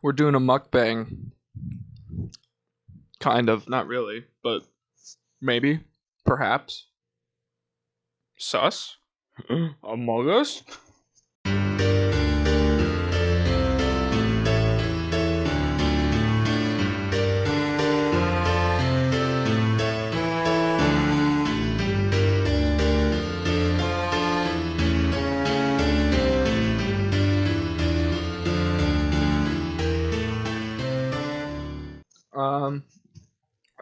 We're doing a mukbang. Kind of. Not really, but maybe. Perhaps. Sus? Among Us?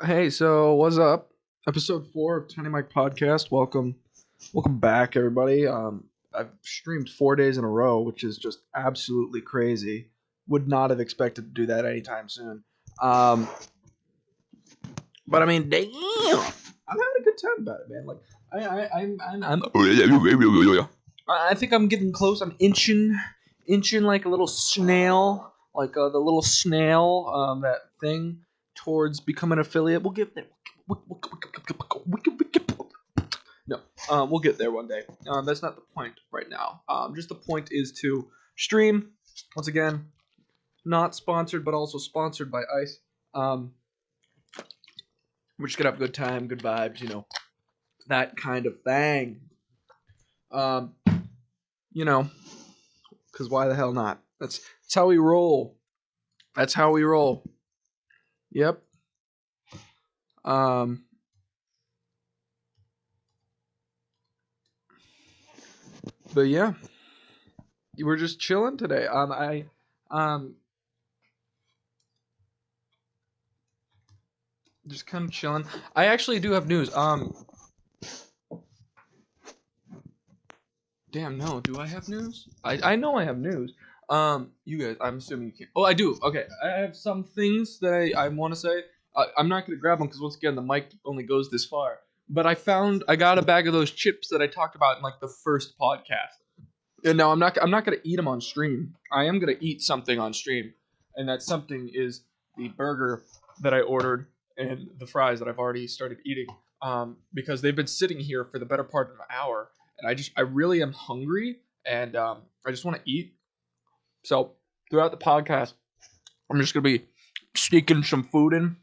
Hey, so what's up? Episode 4 of Tiny Mike Podcast. Welcome back, everybody. I've streamed 4 days in a row, which is just absolutely crazy. Would not have expected to do that anytime soon. But I mean, damn, I'm having a good time about it, man. Like, I think I'm getting close. I'm inching like a little snail, like the little snail, that thing towards becoming an affiliate. We'll get there. We'll get there one day. That's not the point right now. Just the point is to stream. Once again, not sponsored, but also sponsored by Ice. We're just gonna have a good time, good vibes, that kind of thing. Because why the hell not? That's how we roll. That's how we roll. Yep. But yeah, we're just chilling today. Just kind of chilling. I actually do have news. Damn, no. Do I have news? I know I have news. You guys, I'm assuming you can't. Oh, I do. Okay, I have some things that I want to say. I'm not gonna grab them because once again the mic only goes this far. But I got a bag of those chips that I talked about in like the first podcast. And now I'm not gonna eat them on stream. I am gonna eat something on stream, and that something is the burger that I ordered and the fries that I've already started eating. Because they've been sitting here for the better part of an hour, and I really am hungry, and I just want to eat. So throughout the podcast, I'm just gonna be sneaking some food in.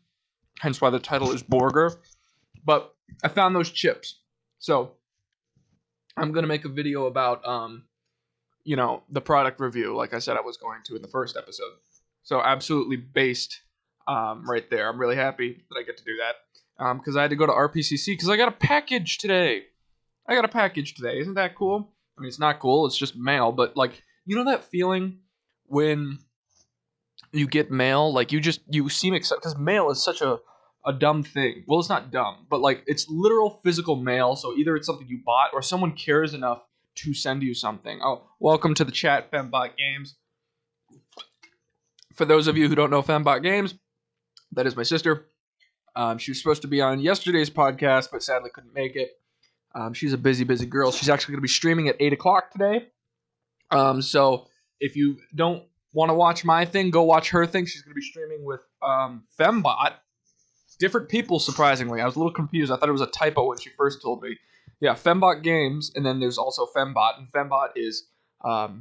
Hence why the title is BORGER. But I found those chips, so I'm gonna make a video about the product review, like I said I was going to in the first episode. So absolutely based right there. I'm really happy that I get to do that because I had to go to RPCC because I got a package today. Isn't that cool? I mean, it's not cool. It's just mail, but like, that feeling when you get mail, like you seem excited because mail is such a dumb thing. Well, it's not dumb, but like it's literal physical mail. So either it's something you bought or someone cares enough to send you something. Oh, welcome to the chat, Fembot Games. For those of you who don't know Fembot Games, that is my sister. She was supposed to be on yesterday's podcast, but sadly couldn't make it. She's a busy girl. She's actually going to be streaming at 8 o'clock today. So if you don't want to watch my thing, go watch her thing. She's going to be streaming with Fembot. Different people, surprisingly. I was a little confused. I thought it was a typo when she first told me. Yeah, Fembot Games, and then there's also Fembot. And Fembot is, I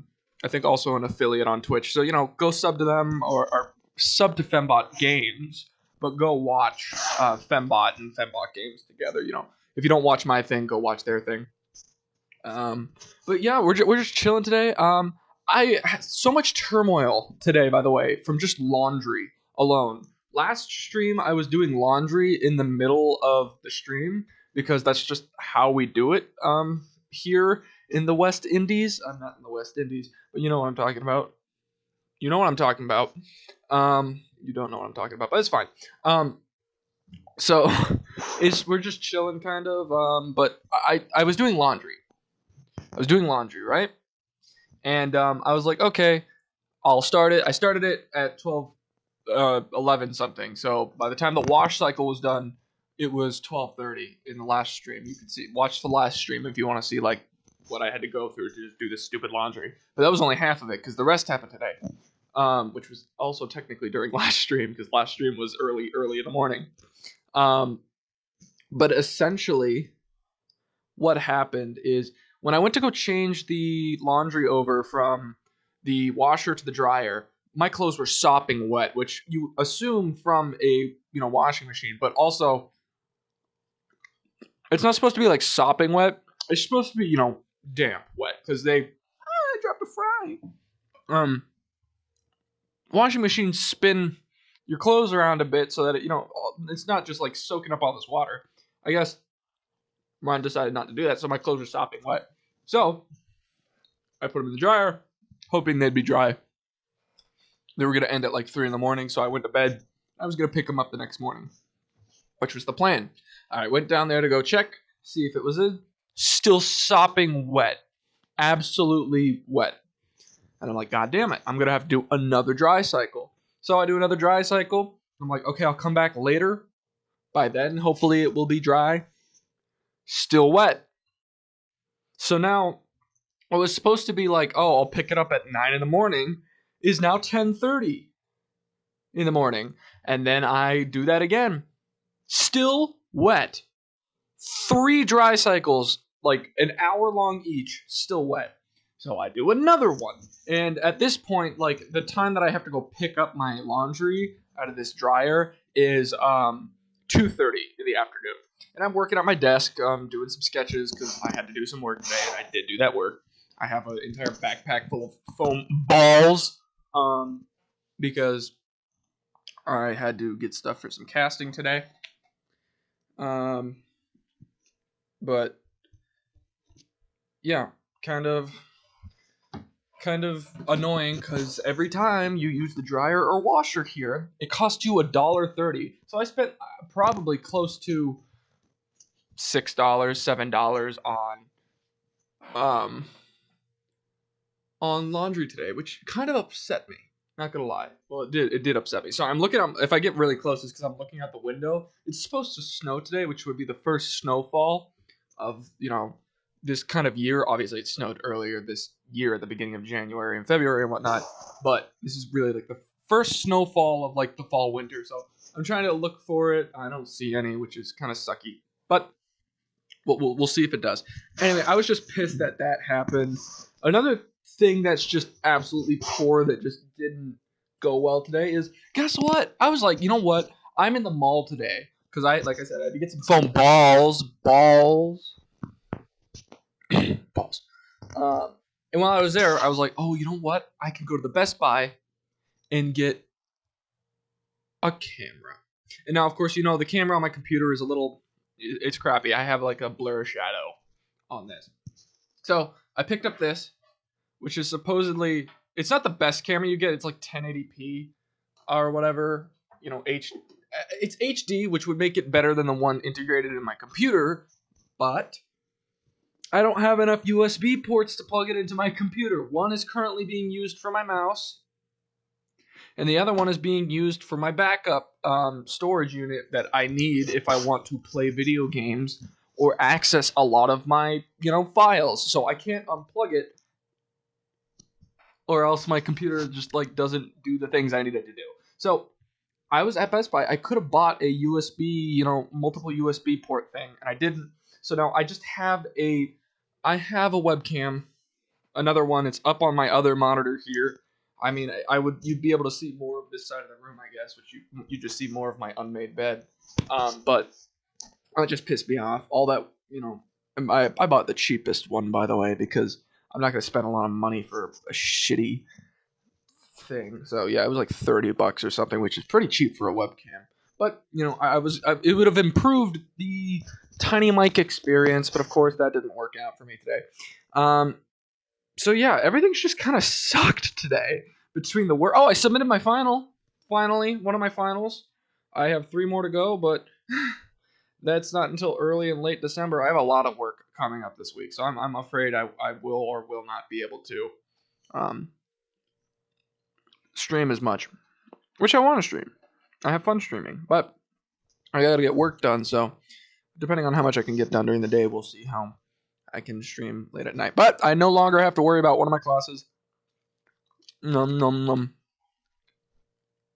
think, also an affiliate on Twitch. So, go sub to them or sub to Fembot Games, but go watch Fembot and Fembot Games together. If you don't watch my thing, go watch their thing. But yeah, we're just chilling today. I had so much turmoil today, by the way, from just laundry alone. Last stream, I was doing laundry in the middle of the stream because that's just how we do it here in the West Indies. I'm not in the West Indies, but you know what I'm talking about. You don't know what I'm talking about, but it's fine. So we're just chilling kind of, but I was doing laundry. Right? And I was like, okay, I'll start it. I started it at 11 something. So by the time the wash cycle was done, it was 12:30 in the last stream. You can watch the last stream if you want to see like what I had to go through to just do this stupid laundry. But that was only half of it because the rest happened today, which was also technically during last stream because last stream was early in the morning. But essentially, what happened is when I went to go change the laundry over from the washer to the dryer, my clothes were sopping wet, which you assume from a washing machine, but also it's not supposed to be like sopping wet. It's supposed to be damp wet because they dropped a fry. Washing machines spin your clothes around a bit so that it's not just like soaking up all this water. I guess mine decided not to do that, so my clothes are sopping wet. So I put them in the dryer, hoping they'd be dry. They were going to end at like 3 in the morning, so I went to bed. I was going to pick them up the next morning, which was the plan. I went down there to go check, see if it was still sopping wet. Absolutely wet. And I'm like, God damn it, I'm going to have to do another dry cycle. So I do another dry cycle. I'm like, okay, I'll come back later. By then, hopefully it will be dry. Still wet. So now, what was supposed to be like, oh, I'll pick it up at 9 in the morning, is now 10:30 in the morning. And then I do that again. Still wet. 3 dry cycles, like an hour long each, still wet. So I do another one. And at this point, like the time that I have to go pick up my laundry out of this dryer is 2:30 in the afternoon. And I'm working at my desk, doing some sketches because I had to do some work today, and I did do that work. I have an entire backpack full of foam balls because I had to get stuff for some casting today. But yeah, kind of annoying because every time you use the dryer or washer here, it costs you $1.30. So I spent probably close to $6, $7 on laundry today, which kind of upset me. Not gonna lie. Well, it did upset me. So I'm looking at, if I get really close, it's because I'm looking out the window. It's supposed to snow today, which would be the first snowfall of this kind of year. Obviously, it snowed earlier this year at the beginning of January and February and whatnot, but this is really like the first snowfall of like the fall winter. So I'm trying to look for it. I don't see any, which is kind of sucky, but we'll see if it does. Anyway, I was just pissed that happened. Another thing that's just absolutely poor that just didn't go well today is, guess what? I was like, you know what? I'm in the mall today because like I said, I had to get some foam balls. And while I was there, I was like, oh, you know what? I can go to the Best Buy and get a camera. And now, of course, the camera on my computer is it's crappy. I have like a blur shadow on this. So I picked up this, which is supposedly, it's not the best camera you get. It's like 1080p or whatever. It's HD, which would make it better than the one integrated in my computer. But I don't have enough USB ports to plug it into my computer. One is currently being used for my mouse, and the other one is being used for my backup storage unit that I need if I want to play video games or access a lot of my, files. So I can't unplug it, or else my computer just like doesn't do the things I need it to do. So I was at Best Buy. I could have bought a USB, multiple USB port thing, and I didn't. So now I just have a webcam, another one. It's up on my other monitor here. I mean, you'd be able to see more of this side of the room, I guess, which you just see more of my unmade bed. But that just pissed me off. All that, I bought the cheapest one, by the way, because I'm not going to spend a lot of money for a shitty thing. So yeah, it was like $30 or something, which is pretty cheap for a webcam. But it would have improved the tiny mic experience, but of course that didn't work out for me today. So yeah, everything's just kind of sucked today between the work. Oh, I submitted my final. Finally, one of my finals. I have 3 more to go, but that's not until early and late December. I have a lot of work coming up this week, so I'm afraid I will or will not be able to stream as much, which I want to stream. I have fun streaming, but I gotta get work done, so depending on how much I can get done during the day, we'll see how I can stream late at night. But I no longer have to worry about one of my classes.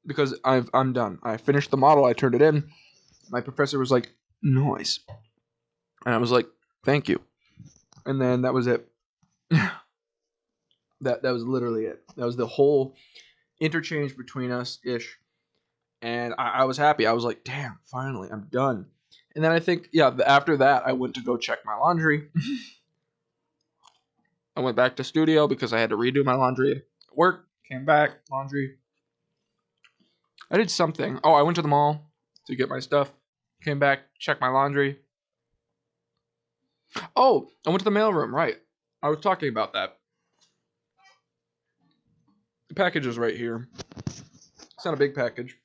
Because I'm done. I finished the model, I turned it in. My professor was like, nice. And I was like, thank you. And then that was it. that was literally it. That was the whole interchanged between us ish. And I was happy. I was like, damn, finally, I'm done. And then I think, yeah, after that, I went to go check my laundry. I went back to studio because I had to redo my laundry. Work, came back, laundry. I did something. Oh, I went to the mall to get my stuff. Came back, checked my laundry. Oh, I went to the mailroom, right. I was talking about that. The package is right here. It's not a big package.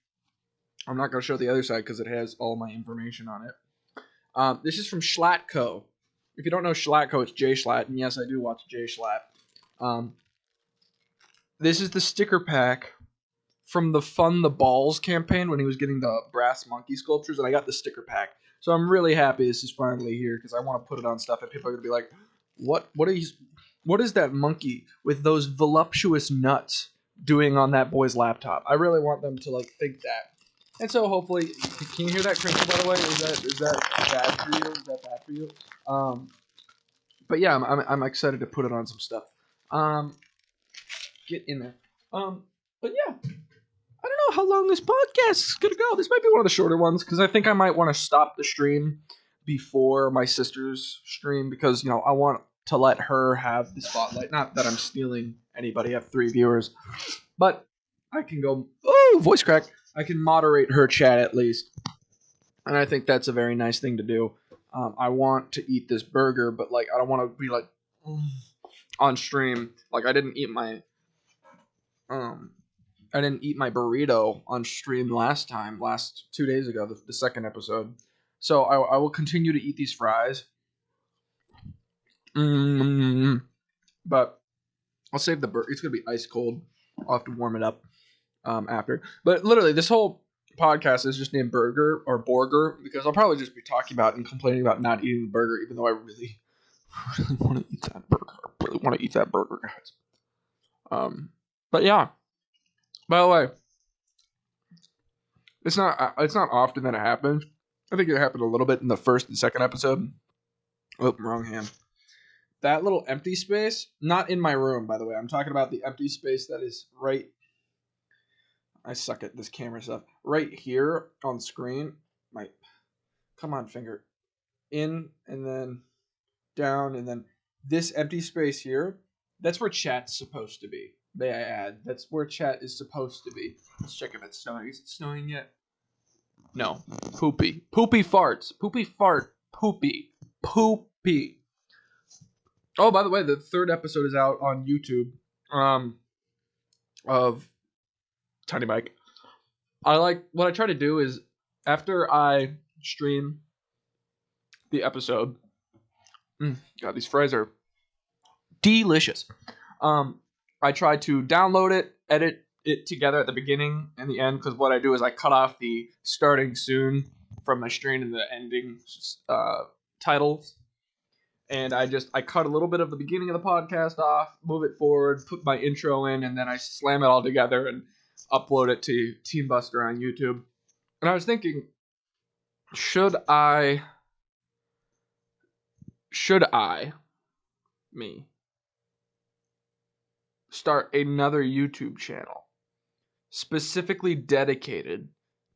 I'm not going to show the other side because it has all my information on it. This is from Schlattco. If you don't know Schlattco, it's Jay Schlatt. And yes, I do watch Jay Schlatt. This is the sticker pack from the Fun the Balls campaign when he was getting the brass monkey sculptures. And I got the sticker pack. So I'm really happy this is finally here because I want to put it on stuff and people are going to be like, what is that monkey with those voluptuous nuts doing on that boy's laptop? I really want them to like think that. And so hopefully, can you hear that crinkle, by the way? Is that bad for you? Is that bad for you? But yeah, I'm excited to put it on some stuff. Get in there. But yeah, I don't know how long this podcast is gonna go. This might be one of the shorter ones because I think I might want to stop the stream before my sister's stream because I want to let her have the spotlight. Not that I'm stealing anybody. I have 3 viewers, but I can go. Oh, voice crack. I can moderate her chat at least. And I think that's a very nice thing to do. I want to eat this burger, but like I don't want to be like on stream. Like I didn't eat my burrito on stream last 2 days ago, the second episode. So I will continue to eat these fries. But I'll save the burger. It's gonna be ice cold. I'll have to warm it up after. But literally, this whole podcast is just named Burger or Borger because I'll probably just be talking about and complaining about not eating the burger, even though I really, really want to eat that burger. I really want to eat that burger, guys. But yeah. By the way, it's not often that it happens. I think it happened a little bit in the first and second episode. Oh, wrong hand. That little empty space, not in my room, by the way. I'm talking about the empty space that is right. I suck at this camera stuff. Right here on screen. Come on, finger. In and then down and then this empty space here. That's where chat's supposed to be. May I add? That's where chat is supposed to be. Let's check if it's snowing. Is it snowing yet? No. Poopy. Poopy farts. Poopy fart. Poopy. Poopy. Oh, by the way, the third episode is out on YouTube. Of Tiny Mike. What I try to do is after I stream the episode. God, these fries are delicious. I try to download it, edit it together at the beginning and the end because what I do is I cut off the starting soon from my stream and the ending titles. And I cut a little bit of the beginning of the podcast off, move it forward, put my intro in, and then I slam it all together and upload it to Team Buster on YouTube. And I was thinking, should I start another YouTube channel specifically dedicated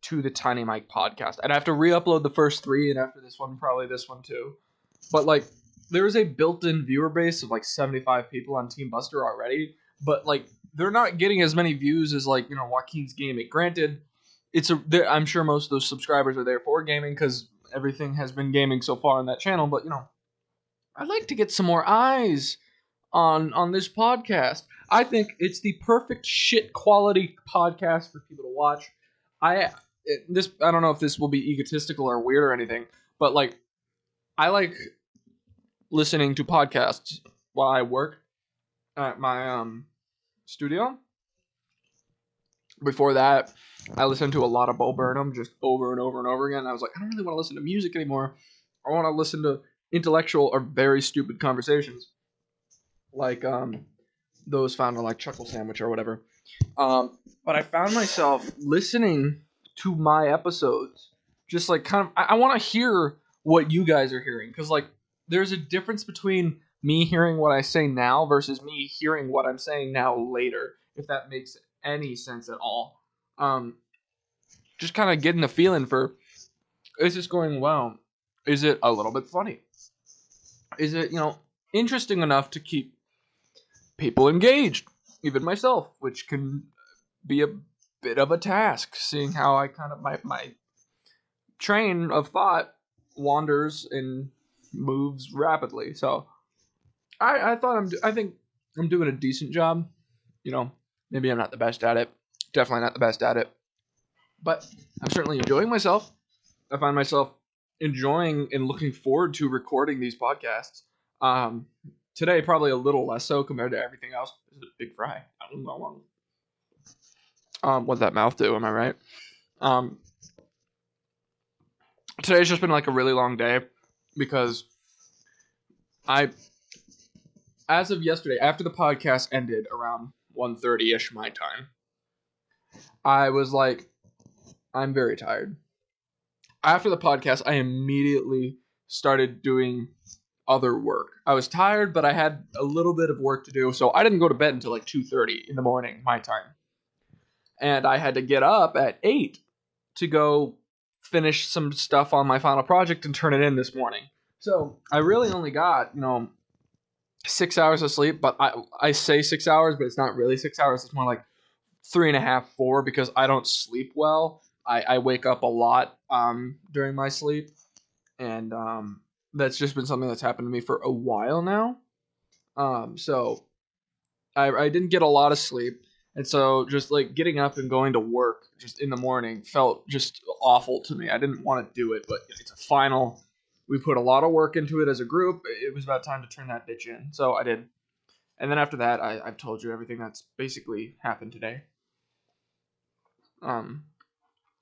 to the Tiny Mike podcast? I'd have to re-upload the first 3, and after this one, probably this one too. But like, there is a built-in viewer base of like 75 people on Team Buster already, but like they're not getting as many views as like Joaquin's Gaming. Granted, I'm sure most of those subscribers are there for gaming because everything has been gaming so far on that channel. But I'd like to get some more eyes on this podcast. I think it's the perfect shit quality podcast for people to watch. I don't know if this will be egotistical or weird or anything, but like I like listening to podcasts while I work at my studio. Before that, I listened to a lot of Bo Burnham just over and over and over again. I was like, I don't really want to listen to music anymore. I want to listen to intellectual or very stupid conversations. Like those found on like Chuckle Sandwich or whatever. But I found myself listening to my episodes just like kind of I want to hear what you guys are hearing because like there's a difference between me hearing what I say now versus me hearing what I'm saying now later, if that makes any sense at all. Just kind of getting a feeling for, is this going well? Is it a little bit funny? Is it, interesting enough to keep people engaged, even myself, which can be a bit of a task, seeing how I kind of my train of thought wanders and moves rapidly. So I think I'm doing a decent job. Maybe I'm not the best at it. Definitely not the best at it. But I'm certainly enjoying myself. I find myself enjoying and looking forward to recording these podcasts. Today, probably a little less so compared to everything else. This is a big fry. I don't know. What'd that mouth do? Am I right? Today's just been like a really long day because as of yesterday, after the podcast ended around 1:30ish my time, I was like, I'm very tired. After the podcast, I immediately started doing other work. I was tired, but I had a little bit of work to do, so I didn't go to bed until like 2:30 in the morning, my time. And I had to get up at 8 to go finish some stuff on my final project and turn it in this morning. So I really only got, 6 hours of sleep, but I say 6 hours, but it's not really 6 hours. It's more like 3.5, 4, because I don't sleep well. I wake up a lot during my sleep, and that's just been something that's happened to me for a while now. So I didn't get a lot of sleep, and so just like getting up and going to work just in the morning felt just awful to me. I didn't want to do it, but it's a final. We put a lot of work into it as a group. It was about time to turn that bitch in, so I did. And then after that, I've told you everything that's basically happened today.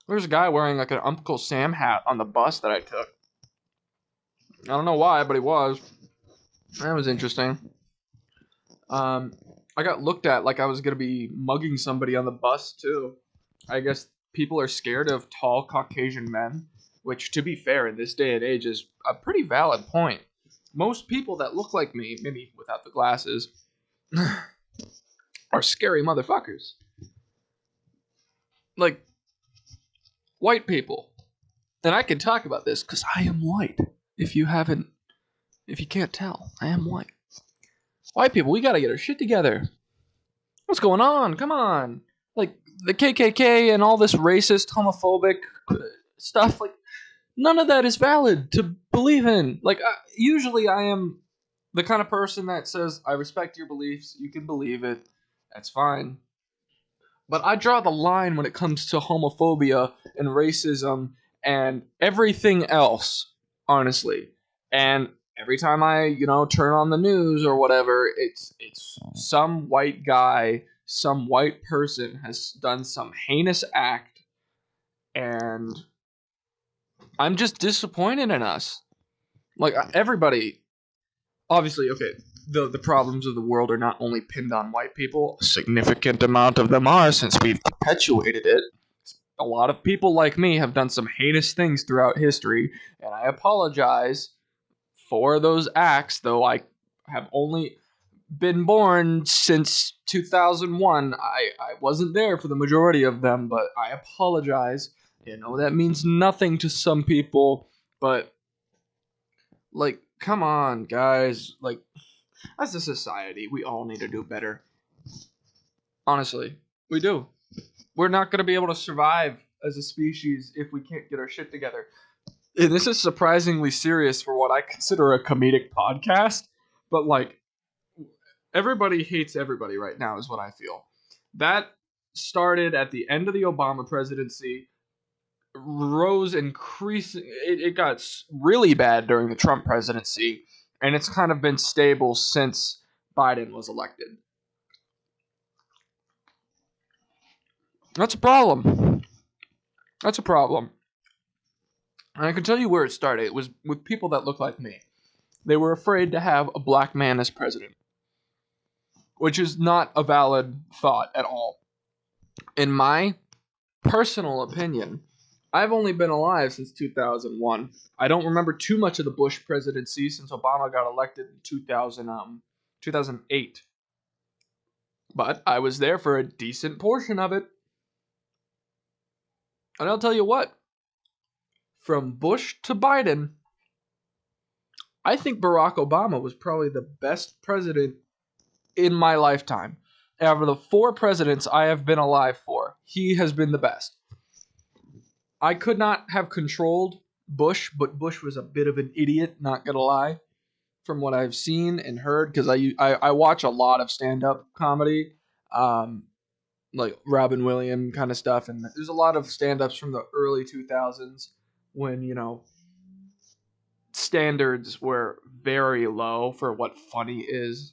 There's a guy wearing like an Uncle Sam hat on the bus that I took. I don't know why, but he was. That was interesting. I got looked at like I was gonna be mugging somebody on the bus too. I guess people are scared of tall Caucasian men, which, to be fair, in this day and age is a pretty valid point. Most people that look like me, maybe without the glasses, are scary motherfuckers. Like, white people. And I can talk about this because I am white. If you can't tell, I am white. White people, we gotta get our shit together. What's going on? Come on. Like, the KKK and all this racist, homophobic stuff, like, none of that is valid to believe in. Like, usually I am the kind of person that says, I respect your beliefs, you can believe it, that's fine. But I draw the line when it comes to homophobia and racism and everything else, honestly. And every time I, turn on the news or whatever, it's some white guy, some white person has done some heinous act, and I'm just disappointed in us. Like, everybody, obviously, okay, the problems of the world are not only pinned on white people. A significant amount of them are, since we've perpetuated it. A lot of people like me have done some heinous things throughout history, and I apologize for those acts, though I have only been born since 2001. I wasn't there for the majority of them, but I apologize. That means nothing to some people, but, like, come on, guys. Like, as a society, we all need to do better. Honestly, we do. We're not going to be able to survive as a species if we can't get our shit together. And this is surprisingly serious for what I consider a comedic podcast, but, like, everybody hates everybody right now is what I feel. That started at the end of the Obama presidency, rose increasing. It got really bad during the Trump presidency, and it's kind of been stable since Biden was elected. That's a problem. That's a problem. And I can tell you where it started. It was with people that look like me. They were afraid to have a black man as president, which is not a valid thought at all. In my personal opinion, I've only been alive since 2001. I don't remember too much of the Bush presidency since Obama got elected in 2008. but I was there for a decent portion of it. And I'll tell you what, from Bush to Biden, I think Barack Obama was probably the best president in my lifetime. Out of the 4 presidents I have been alive for, he has been the best. I could not have controlled Bush, but Bush was a bit of an idiot, not gonna lie, from what I've seen and heard, because I watch a lot of stand-up comedy, like Robin Williams kind of stuff, and there's a lot of stand-ups from the early 2000s when, standards were very low for what funny is.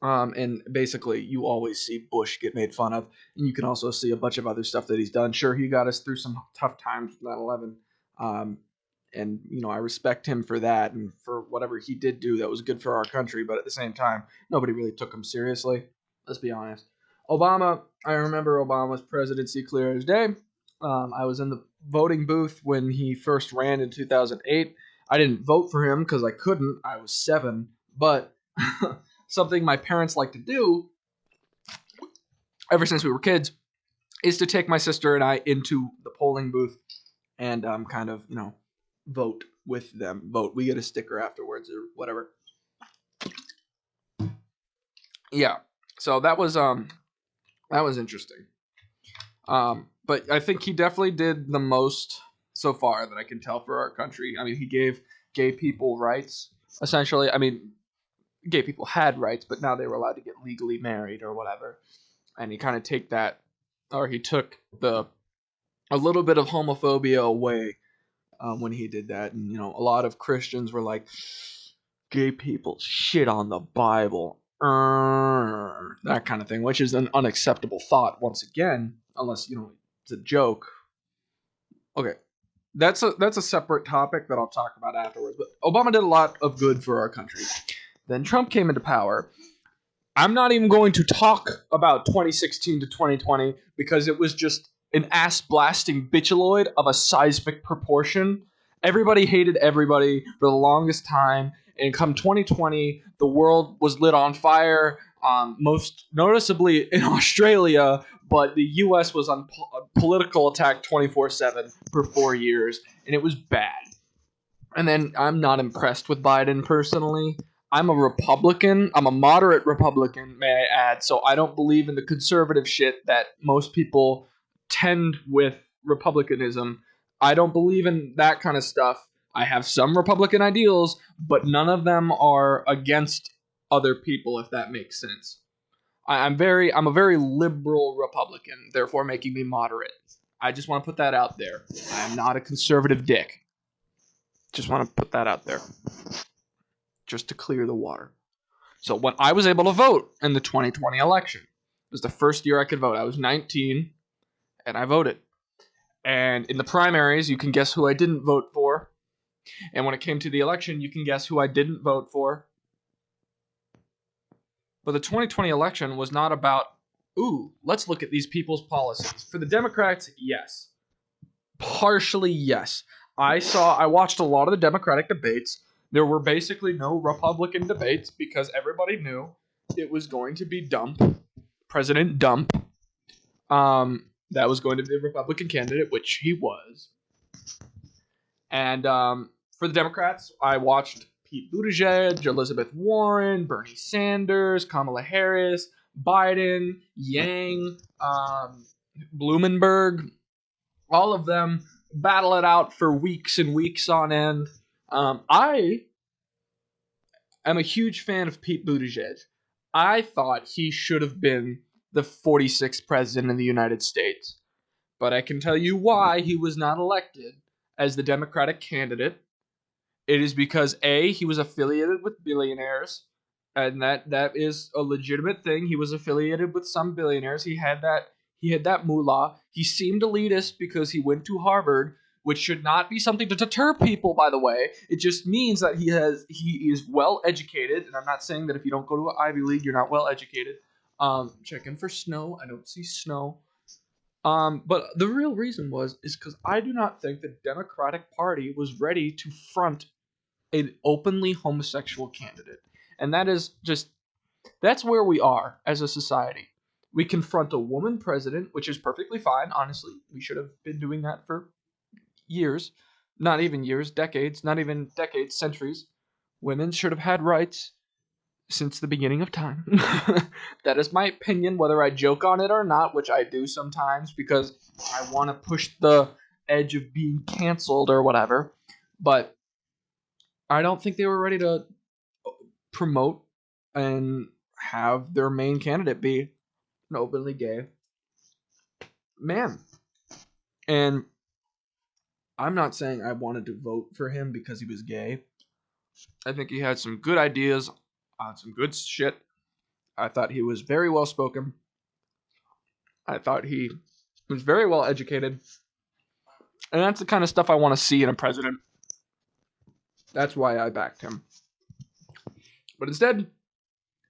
And basically, you always see Bush get made fun of, and you can also see a bunch of other stuff that he's done. Sure, he got us through some tough times with 9/11, and I respect him for that and for whatever he did do that was good for our country. But at the same time, nobody really took him seriously. Let's be honest. Obama, I remember Obama's presidency clear as day. I was in the voting booth when he first ran in 2008. I didn't vote for him because I couldn't. I was 7, but something my parents like to do ever since we were kids is to take my sister and I into the polling booth and kind of, vote with them. Vote. We get a sticker afterwards or whatever. Yeah. So that was interesting. But I think he definitely did the most so far that I can tell for our country. I mean, he gave gay people rights, essentially. I mean, gay people had rights, but now they were allowed to get legally married or whatever. And he kind of he took a little bit of homophobia away when he did that. And, a lot of Christians were like, gay people shit on the Bible. That kind of thing, which is an unacceptable thought once again, unless, it's a joke. Okay. That's a separate topic that I'll talk about afterwards. But Obama did a lot of good for our country. Then Trump came into power. I'm not even going to talk about 2016 to 2020 because it was just an ass-blasting bitchaloid of a seismic proportion. Everybody hated everybody for the longest time. And come 2020, the world was lit on fire, most noticeably in Australia, but the U.S. was on political attack 24/7 for 4 years, and it was bad. And then I'm not impressed with Biden personally. I'm a Republican. I'm a moderate Republican, may I add, so I don't believe in the conservative shit that most people tend with Republicanism. I don't believe in that kind of stuff. I have some Republican ideals, but none of them are against other people, if that makes sense. I'm a very liberal Republican, therefore making me moderate. I just want to put that out there. I am not a conservative dick. Just want to put that out there. Just to clear the water. So when I was able to vote in the 2020 election, it was the first year I could vote. I was 19, and I voted. And in the primaries, you can guess who I didn't vote for. And when it came to the election, you can guess who I didn't vote for. But the 2020 election was not about, let's look at these people's policies. For the Democrats, yes. Partially, yes. I watched a lot of the Democratic debates. There were basically no Republican debates because everybody knew it was going to be President Dump. That was going to be the Republican candidate, which he was. And for the Democrats, I watched Pete Buttigieg, Elizabeth Warren, Bernie Sanders, Kamala Harris, Biden, Yang, Blumenberg, all of them battle it out for weeks and weeks on end. I am a huge fan of Pete Buttigieg. I thought he should have been the 46th president of the United States. But I can tell you why he was not elected as the Democratic candidate. It is because A, he was affiliated with billionaires, and that is a legitimate thing. He was affiliated with some billionaires. He had that moolah. He seemed elitist because he went to Harvard, which should not be something to deter people, by the way. It just means that he is well educated, and I'm not saying that if you don't go to an Ivy League, you're not well educated. Checking for snow. I don't see snow. But the real reason is because I do not think the Democratic Party was ready to front an openly homosexual candidate. And that is just That's where we are as a society. We confront a woman president, which is perfectly fine. Honestly, we should have been doing that for years. Not even years, decades, not even decades, centuries. Women should have had rights since the beginning of time. That is my opinion, whether I joke on it or not, which I do sometimes because I want to push the edge of being canceled or whatever. But I don't think they were ready to promote and have their main candidate be an openly gay man. And I'm not saying I wanted to vote for him because he was gay. I think he had some good ideas on some good shit. I thought he was very well spoken. I thought he was very well educated. And that's the kind of stuff I want to see in a president. That's why I backed him. But instead,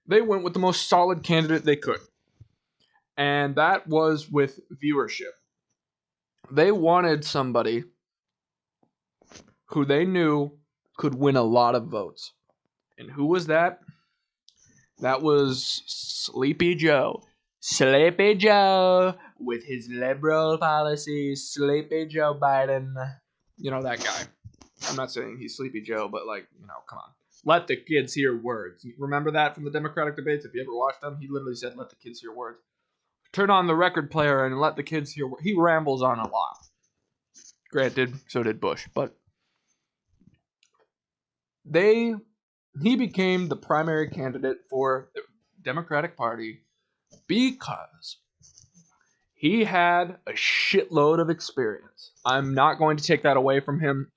they went with the most solid candidate they could. And that was with viewership. They wanted somebody who they knew could win a lot of votes. And who was that? That was Sleepy Joe. Sleepy Joe with his liberal policies. Sleepy Joe Biden. You know, that guy. I'm not saying he's Sleepy Joe, but like, you know, come on. Let the kids hear words. Remember that from the Democratic debates? If you ever watched them, he literally said, let the kids hear words. Turn on the record player and let the kids hear words. He rambles on a lot. Granted, so did Bush, but he became the primary candidate for the Democratic Party because he had a shitload of experience. I'm not going to take that away from him.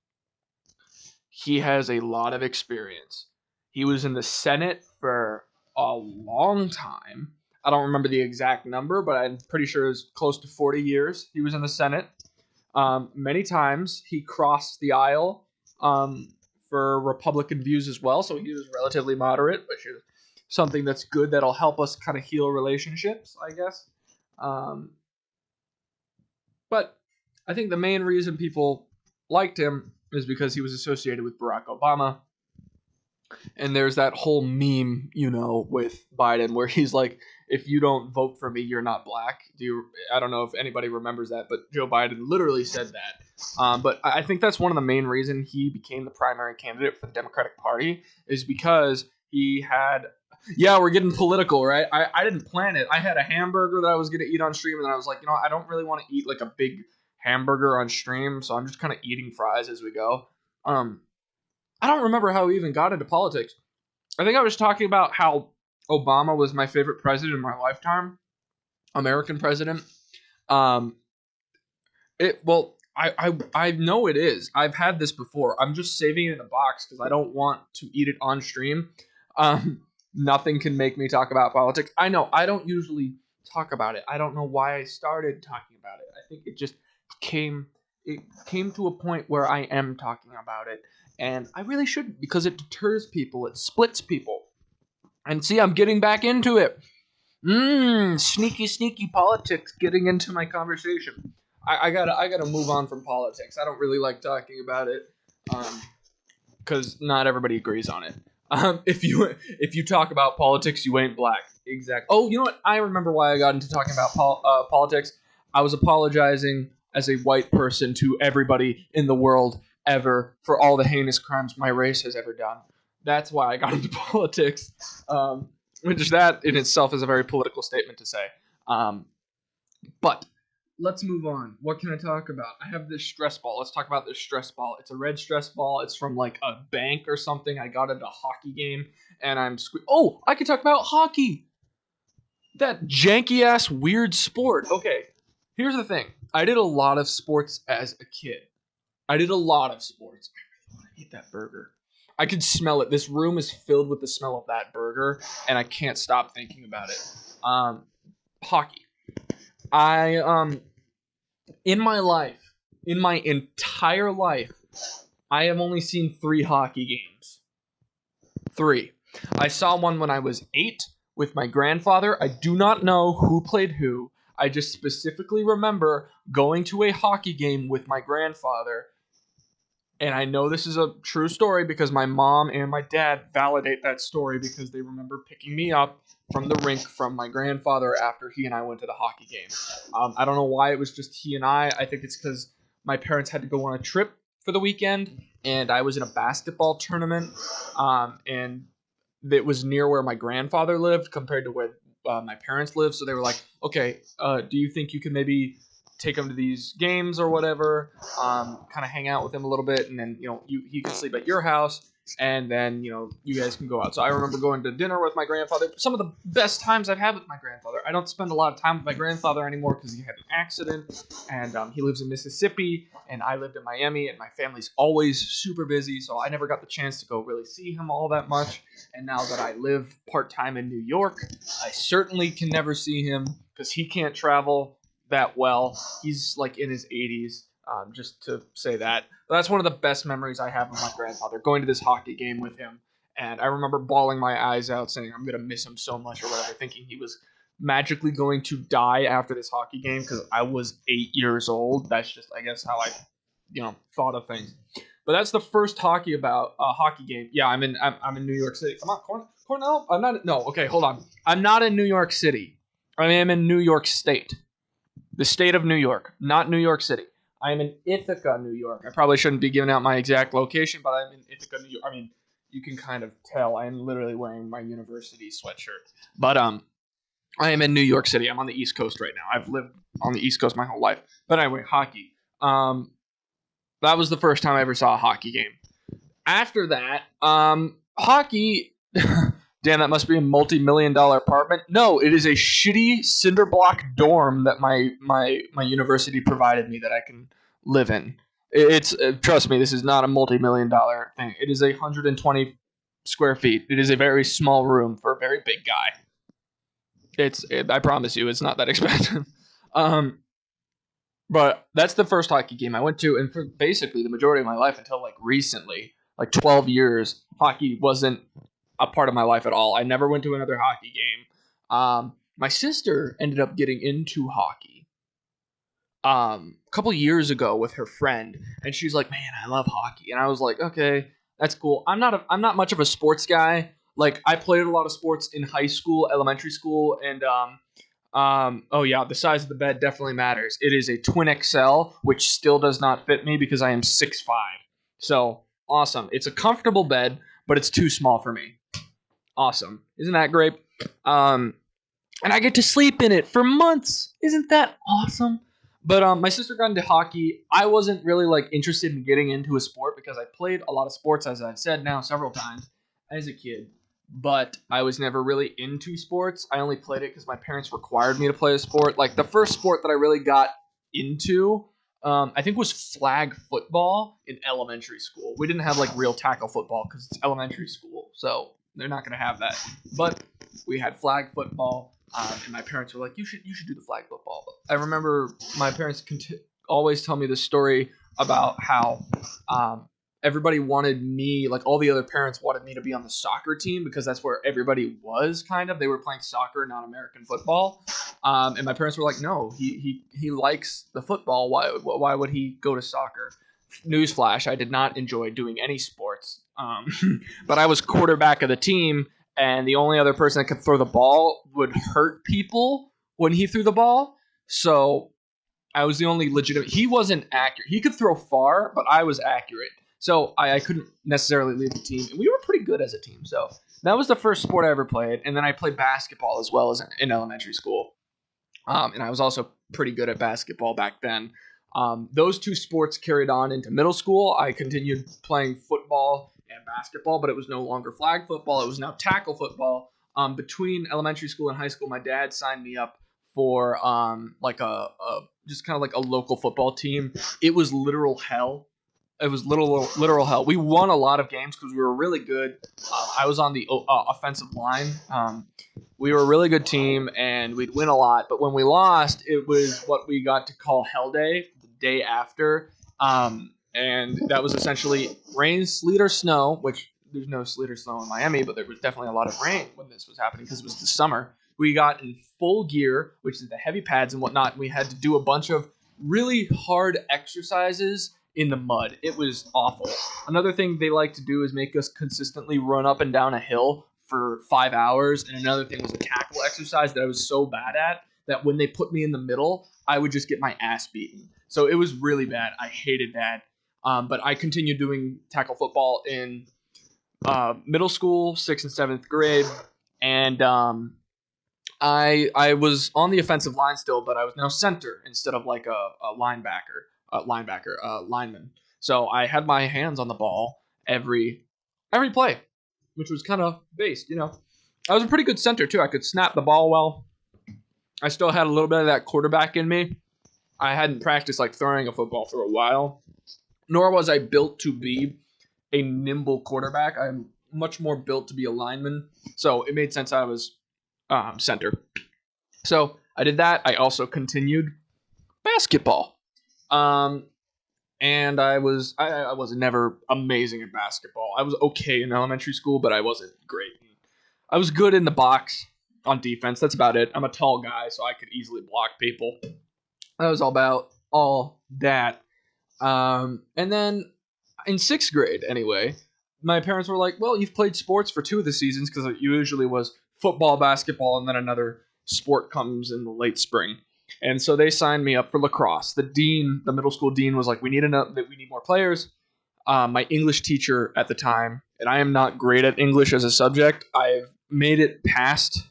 He has a lot of experience. He was in the Senate for a long time. I don't remember the exact number, but I'm pretty sure it was close to 40 years he was in the Senate. Many times he crossed the aisle for Republican views as well, so he was relatively moderate, which is something that's good that'll help us kind of heal relationships, I guess. But I think the main reason people liked him is because he was associated with Barack Obama. And there's that whole meme, you know, with Biden where he's like, if you don't vote for me, you're not black. I don't know if anybody remembers that, but Joe Biden literally said that. But I think that's one of the main reasons he became the primary candidate for the Democratic Party is because he had... Yeah, we're getting political, right? I didn't plan it. I had a hamburger that I was going to eat on stream, and then I was like, you know, I don't really want to eat like a big hamburger on stream, so I'm just kind of eating fries as we go. I don't remember how we even got into politics. I think I was talking about how Obama was my favorite president in my lifetime. American president. I know it is. I've had this before. I'm just saving it in a box because I don't want to eat it on stream. Nothing can make me talk about politics. I know. I don't usually talk about it. I don't know why I started talking about it. I think it just came to a point where I am talking about it. And I really shouldn't because it deters people. It splits people. And see, I'm getting back into it. Sneaky politics getting into my conversation. I gotta move on from politics. I don't really like talking about it because not everybody agrees on it. If you talk about politics, you ain't black. Exactly. Oh, you know what? I remember why I got into talking about politics. I was apologizing as a white person to everybody in the world ever for all the heinous crimes my race has ever done. That's why I got into politics, which that in itself is a very political statement to say. But let's move on. What can I talk about? I have this stress ball. Let's talk about this stress ball. It's a red stress ball. It's from like a bank or something. I got it at a hockey game, and oh, I can talk about hockey. That janky ass weird sport. Okay, here's the thing. I did a lot of sports as a kid. I really want to eat that burger. I could smell it. This room is filled with the smell of that burger, and I can't stop thinking about it. Hockey. In my entire life, I have only seen 3 hockey games. 3. I saw one when I was 8 with my grandfather. I do not know who played who. I just specifically remember going to a hockey game with my grandfather And I know this is a true story because my mom and my dad validate that story because they remember picking me up from the rink from my grandfather after he and I went to the hockey game. I don't know why it was just he and I. I think it's because my parents had to go on a trip for the weekend, and I was in a basketball tournament, and it was near where my grandfather lived compared to where my parents lived. So they were like, okay, do you think you can maybe take him to these games or whatever, kind of hang out with him a little bit, and then he can sleep at your house, and then you guys can go out. So I remember going to dinner with my grandfather. Some of the best times I've had with my grandfather. I don't spend a lot of time with my grandfather anymore because he had an accident, and he lives in Mississippi, and I lived in Miami, and my family's always super busy, so I never got the chance to go really see him all that much. And now that I live part-time in New York, I certainly can never see him because he can't travel that well. He's like in his 80s, just to say that. But that's one of the best memories I have of my grandfather, going to this hockey game with him. And I remember bawling my eyes out saying, I'm going to miss him so much or whatever, thinking he was magically going to die after this hockey game because I was 8 years old. That's just, I guess, how I, thought of things. But that's the first hockey game. Yeah, I'm in New York City. Come on, Cornell? I'm not. No, okay, hold on. I'm not in New York City. I am in New York State. The state of New York, not New York City. I am in Ithaca, New York. I probably shouldn't be giving out my exact location, but I'm in Ithaca, New York. I mean, you can kind of tell I am literally wearing my university sweatshirt. But I am in New York City. I'm on the East Coast right now. I've lived on the East Coast my whole life. But anyway, hockey. That was the first time I ever saw a hockey game. After that, hockey. Damn, that must be a multi-million-dollar apartment. No, it is a shitty cinder block dorm that my university provided me that I can live in. It's trust me, this is not a multi-million-dollar thing. It is 120 square feet. It is a very small room for a very big guy. I promise you, it's not that expensive. But that's the first hockey game I went to, and for basically the majority of my life until like recently, like 12 years, hockey wasn't a part of my life at all. I never went to another hockey game. My sister ended up getting into hockey a couple years ago with her friend, and she's like, "Man, I love hockey," and I was like, "Okay, that's cool." I'm not much of a sports guy. Like I played a lot of sports in high school, elementary school, and oh yeah, the size of the bed definitely matters. It is a twin XL, which still does not fit me because I am 6'5". So awesome. It's a comfortable bed, but it's too small for me. Awesome. Isn't that great? And I get to sleep in it for months. Isn't that awesome? But my sister got into hockey. I wasn't really like interested in getting into a sport because I played a lot of sports, as I've said now several times, as a kid. But I was never really into sports. I only played it because my parents required me to play a sport. Like the first sport that I really got into, I think was flag football in elementary school. We didn't have like real tackle football because it's elementary school, so they're not going to have that. But we had flag football, and my parents were like, "You should do the flag football." I remember my parents always tell me this story about how everybody wanted me, like all the other parents wanted me to be on the soccer team because that's where everybody was kind of. They were playing soccer, not American football. And my parents were like, no, he likes the football. Why would he go to soccer? Newsflash, I did not enjoy doing any sports. But I was quarterback of the team, and the only other person that could throw the ball would hurt people when he threw the ball. So I was the only legitimate. He wasn't accurate. He could throw far, but I was accurate. So I couldn't necessarily leave the team. And we were pretty good as a team. So that was the first sport I ever played. And then I played basketball as well as in elementary school. And I was also pretty good at basketball back then. Those two sports carried on into middle school. I continued playing football and basketball, but it was no longer flag football. It was now tackle football. Between elementary school and high school, my dad signed me up for like a just kind of like a local football team. It was literal hell. It was literal hell. We won a lot of games because we were really good. I was on the offensive line. We were a really good team, and we'd win a lot. But when we lost, it was what we got to call Hell Day, the day after. And that was essentially rain, sleet, or snow, which there's no sleet or snow in Miami, but there was definitely a lot of rain when this was happening because it was the summer. We got in full gear, which is the heavy pads and whatnot. And we had to do a bunch of really hard exercises in the mud. It was awful. Another thing they like to do is make us consistently run up and down a hill for 5 hours. And another thing was a tackle exercise that I was so bad at that when they put me in the middle, I would just get my ass beaten. So it was really bad. I hated that. But I continued doing tackle football in middle school, 6th and 7th grade, and I was on the offensive line still, but I was now center instead of like a lineman. So I had my hands on the ball every play, which was kind of based. I was a pretty good center too. I could snap the ball well. I still had a little bit of that quarterback in me. I hadn't practiced like throwing a football for a while, nor was I built to be a nimble quarterback. I'm much more built to be a lineman, so it made sense I was center. So I did that. I also continued basketball, and I was never amazing at basketball. I was okay in elementary school, but I wasn't great. I was good in the box on defense. That's about it. I'm a tall guy, so I could easily block people. That was all that. And then in 6th grade, anyway, my parents were like, well, you've played sports for 2 of the seasons, because it usually was football, basketball, and then another sport comes in the late spring. And so they signed me up for lacrosse. The middle school dean was like, we need more players. My English teacher at the time, and I am not great at English as a subject. I've made it past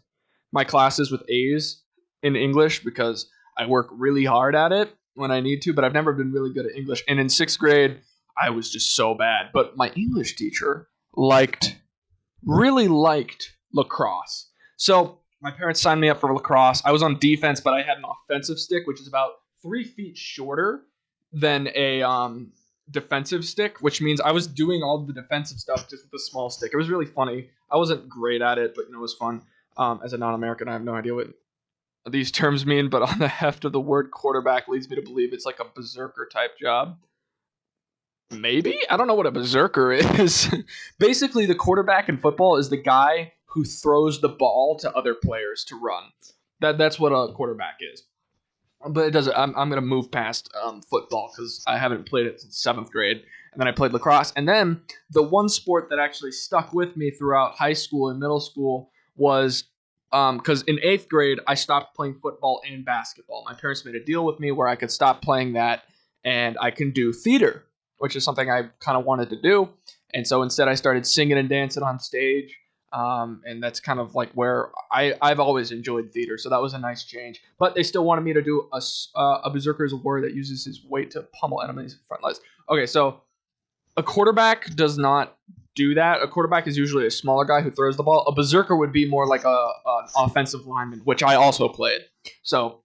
my classes with A's in English because I work really hard at it when I need to, but I've never been really good at English. And in 6th grade, I was just so bad. But my English teacher really liked lacrosse. So my parents signed me up for lacrosse. I was on defense, but I had an offensive stick, which is about 3 feet shorter than a defensive stick, which means I was doing all the defensive stuff just with a small stick. It was really funny. I wasn't great at it, but it was fun. As a non-American, I have no idea what these terms mean, but on the heft of the word quarterback leads me to believe it's like a berserker type job. Maybe? I don't know what a berserker is. Basically, the quarterback in football is the guy who throws the ball to other players to run. That's what a quarterback is. But it doesn't. I'm going to move past football because I haven't played it since 7th grade. And then I played lacrosse. And then the one sport that actually stuck with me throughout high school and middle school was because in 8th grade, I stopped playing football and basketball. My parents made a deal with me where I could stop playing that and I can do theater, which is something I kind of wanted to do. And so instead I started singing and dancing on stage. And that's kind of like where I've always enjoyed theater. So that was a nice change. But they still wanted me to do a berserker is a warrior that uses his weight to pummel enemies in front lines. Okay, so a quarterback does not do that. A quarterback is usually a smaller guy who throws the ball. A berserker would be more like an offensive lineman, which I also played. So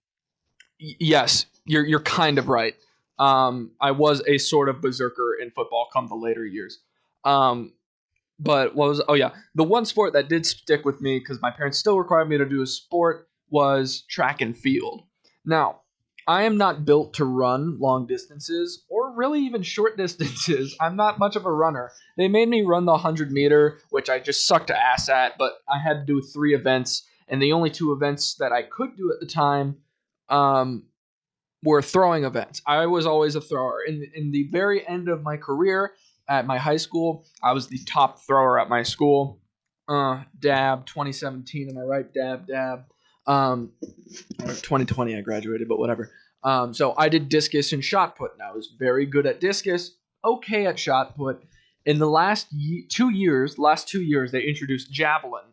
yes, you're kind of right. I was a sort of berserker in football come the later years. But the one sport that did stick with me because my parents still required me to do a sport was track and field. Now, I am not built to run long distances or really even short distances. I'm not much of a runner. They made me run the 100-meter, which I just sucked ass at, but I had to do 3 events, and the only 2 events that I could do at the time were throwing events. I was always a thrower. In the very end of my career at my high school, I was the top thrower at my school. Dab, 2017, am I right? Dab. 2020 I graduated, but whatever. So I did discus and shot put, and I was very good at discus, okay at shot put. In the last 2 years, they introduced javelin.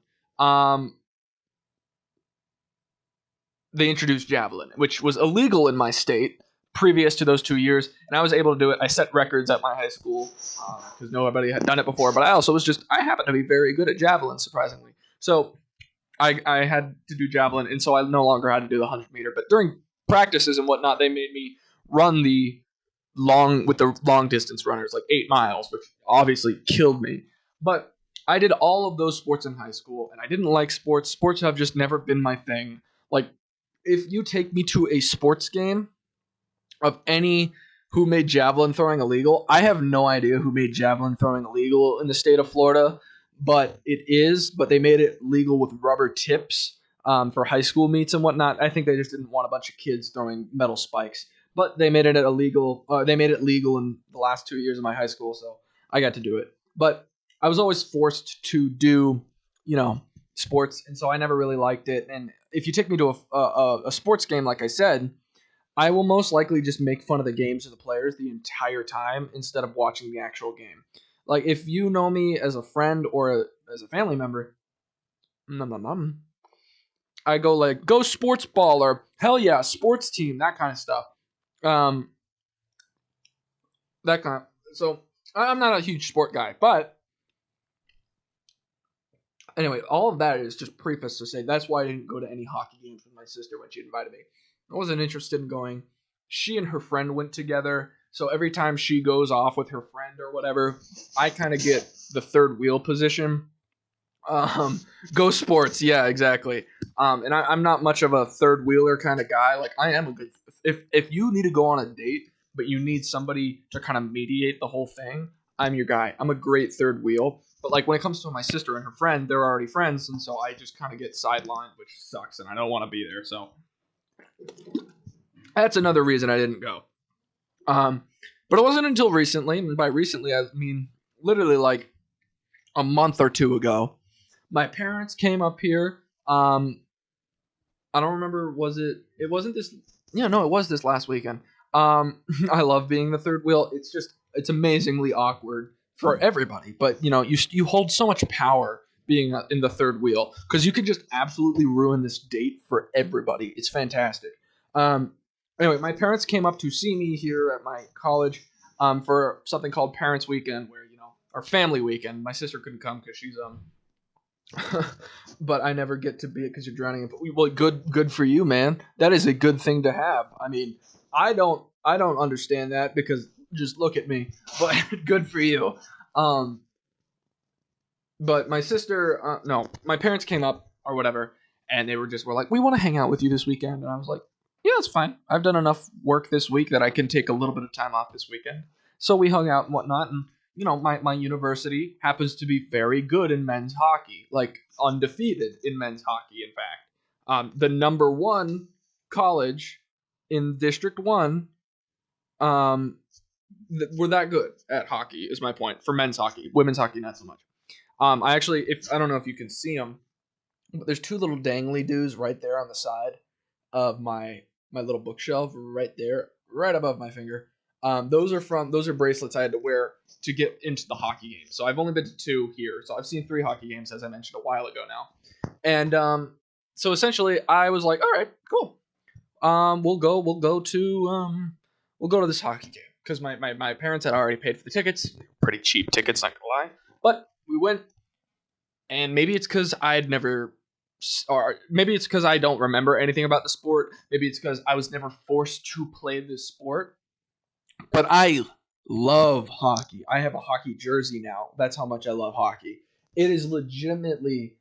Which was illegal in my state previous to those 2 years, and I was able to do it. I set records at my high school because nobody had done it before, but I happened to be very good at javelin, surprisingly. So I had to do javelin, and so I no longer had to do the 100-meter. But during practices and whatnot, they made me run the long distance runners, like 8 miles, which obviously killed me. But I did all of those sports in high school, and I didn't like sports. Sports have just never been my thing. Like, if you take me to a sports game of any who made javelin throwing illegal, I have no idea who made javelin throwing illegal in the state of Florida, but they made it legal with rubber tips for high school meets and whatnot. I think they just didn't want a bunch of kids throwing metal spikes. but they made it illegal. They made it legal in the last 2 years of my high school, so I got to do it. But I was always forced to do, sports, and so I never really liked it. And if you take me to a sports game, like I said, I will most likely just make fun of the games or the players the entire time instead of watching the actual game. Like if you know me as a friend or as a family member, I go like go sports ball or hell yeah sports team, that kind of stuff. Um, that kind of, so I'm not a huge sport guy, but anyway, all of that is just preface to say that's why I didn't go to any hockey games with my sister when she invited me. I wasn't interested in going. She and her friend went together, so every time she goes off with her friend or whatever, I kind of get the third wheel position. Go sports, yeah, exactly. And I'm not much of a third wheeler kind of guy. Like I am a good. If you need to go on a date, but you need somebody to kind of mediate the whole thing, I'm your guy. I'm a great third wheel. But like when it comes to my sister and her friend, they're already friends, and so I just kind of get sidelined, which sucks, and I don't want to be there. So that's another reason I didn't go. But it wasn't until recently, and by recently I mean literally like a month or two ago, my parents came up here. I don't remember. Was it? It wasn't this. Yeah, no, it was this last weekend. I love being the third wheel. It's amazingly awkward for everybody, but you hold so much power being in the third wheel because you can just absolutely ruin this date for everybody. It's fantastic. Anyway, my parents came up to see me here at my college for something called Parents Weekend, where our family weekend. My sister couldn't come because she's but I never get to be it because you're drowning. Well, good for you, man. That is a good thing to have. I mean, I don't understand that because just look at me. But good for you. But my sister, no, my parents came up or whatever, and they were like, we want to hang out with you this weekend, and I was like, yeah, that's fine. I've done enough work this week that I can take a little bit of time off this weekend. So we hung out and whatnot, and my university happens to be very good in men's hockey, like undefeated in men's hockey, in fact. The number one college in District 1, we're that good at hockey, is my point, for men's hockey. Women's hockey, not so much. I don't know if you can see them, but there's two little dangly dudes right there on the side of my little bookshelf, right there, right above my finger. Those are bracelets I had to wear to get into the hockey game. So I've only been to 2 here. So I've seen 3 hockey games, as I mentioned a while ago now. And so essentially, I was like, all right, cool. We'll go to this hockey game because my parents had already paid for the tickets. Pretty cheap tickets, not gonna lie. But we went, and maybe it's because or maybe it's because I don't remember anything about the sport. Maybe it's because I was never forced to play this sport. But I love hockey. I have a hockey jersey now. That's how much I love hockey. It is legitimately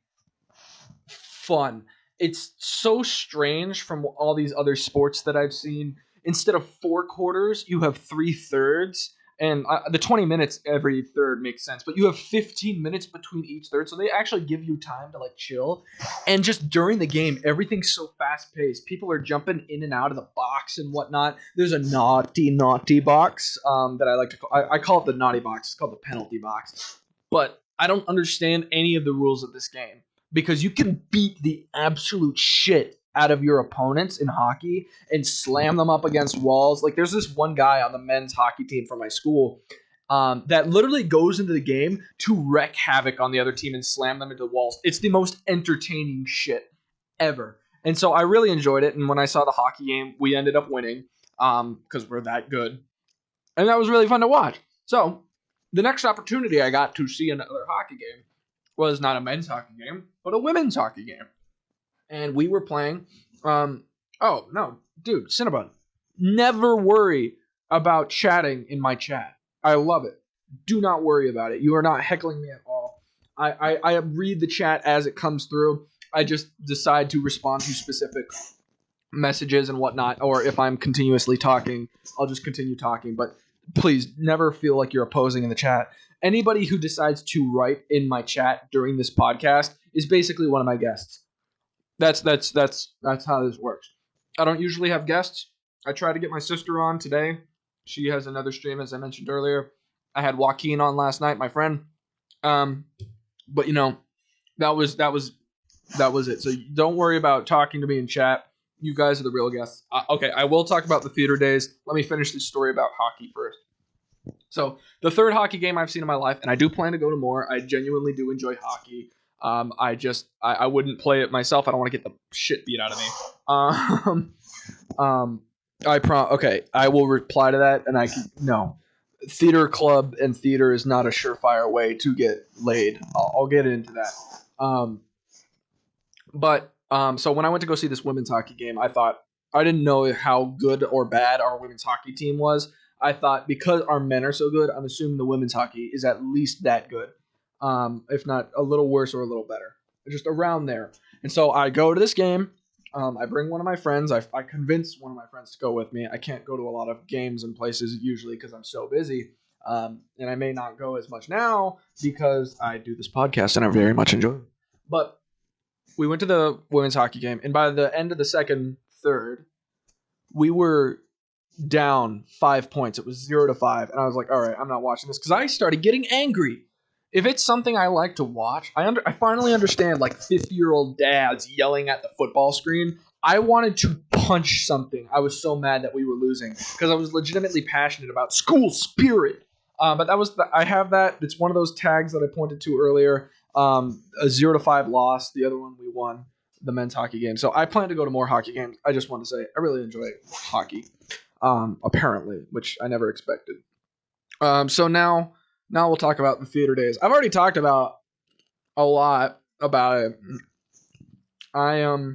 fun. It's so strange from all these other sports that I've seen. Instead of 4 quarters, you have 3/3. And the 20 minutes every third makes sense, but you have 15 minutes between each third, so they actually give you time to like chill. And just during the game, everything's so fast paced. People are jumping in and out of the box and whatnot. There's a naughty box that I like to call. I call it the naughty box. It's called the penalty box. But I don't understand any of the rules of this game because you can beat the absolute shit out of your opponents in hockey and slam them up against walls. Like there's this one guy on the men's hockey team from my school that literally goes into the game to wreak havoc on the other team and slam them into walls. It's the most entertaining shit ever. And so I really enjoyed it. And when I saw the hockey game, we ended up winning because we're that good. And that was really fun to watch. So the next opportunity I got to see another hockey game was not a men's hockey game, but a women's hockey game. And we were playing. Oh no, dude, Cinnabon, never worry about chatting in my chat. I love it. Do not worry about it. You are not heckling me at all. I read the chat as it comes through. I just decide to respond to specific messages and whatnot, or if I'm continuously talking, I'll just continue talking. But please never feel like you're opposing in the chat. Anybody who decides to write in my chat during this podcast is basically one of my guests. That's how this works. I don't usually have guests. I tried to get my sister on today. She has another stream, as I mentioned earlier. I had Joaquin on last night, my friend. But that was it. So don't worry about talking to me in chat. You guys are the real guests. Okay, I will talk about the theater days. Let me finish this story about hockey first. So the third hockey game I've seen in my life, and I do plan to go to more. I genuinely do enjoy hockey. I wouldn't play it myself. I don't want to get the shit beat out of me. Okay, I will reply to that, and no. Theater club and theater is not a surefire way to get laid. I'll get into that. So when I went to go see this women's hockey game, I didn't know how good or bad our women's hockey team was. I thought because our men are so good, I'm assuming the women's hockey is at least that good, if not a little worse or a little better, just around there. And so I go to this game. I bring one of my friends. I convince one of my friends to go with me. I can't go to a lot of games and places usually because I'm so busy. And I may not go as much now because I do this podcast and I very much enjoy it. But we went to the women's hockey game, and by the end of the second third, we were down 5 points. It was 0-5, and I was like, all right, I'm not watching this because I started getting angry. If it's something I like to watch, I finally understand like 50-year-old dads yelling at the football screen. I wanted to punch something. I was so mad that we were losing because I was legitimately passionate about school spirit. But I have that. It's one of those tags that I pointed to earlier. A 0-5 loss. The other one we won, the men's hockey game. So I plan to go to more hockey games. I just want to say I really enjoy hockey. Apparently, which I never expected. So now we'll talk about the theater days. I've already talked about a lot about it. I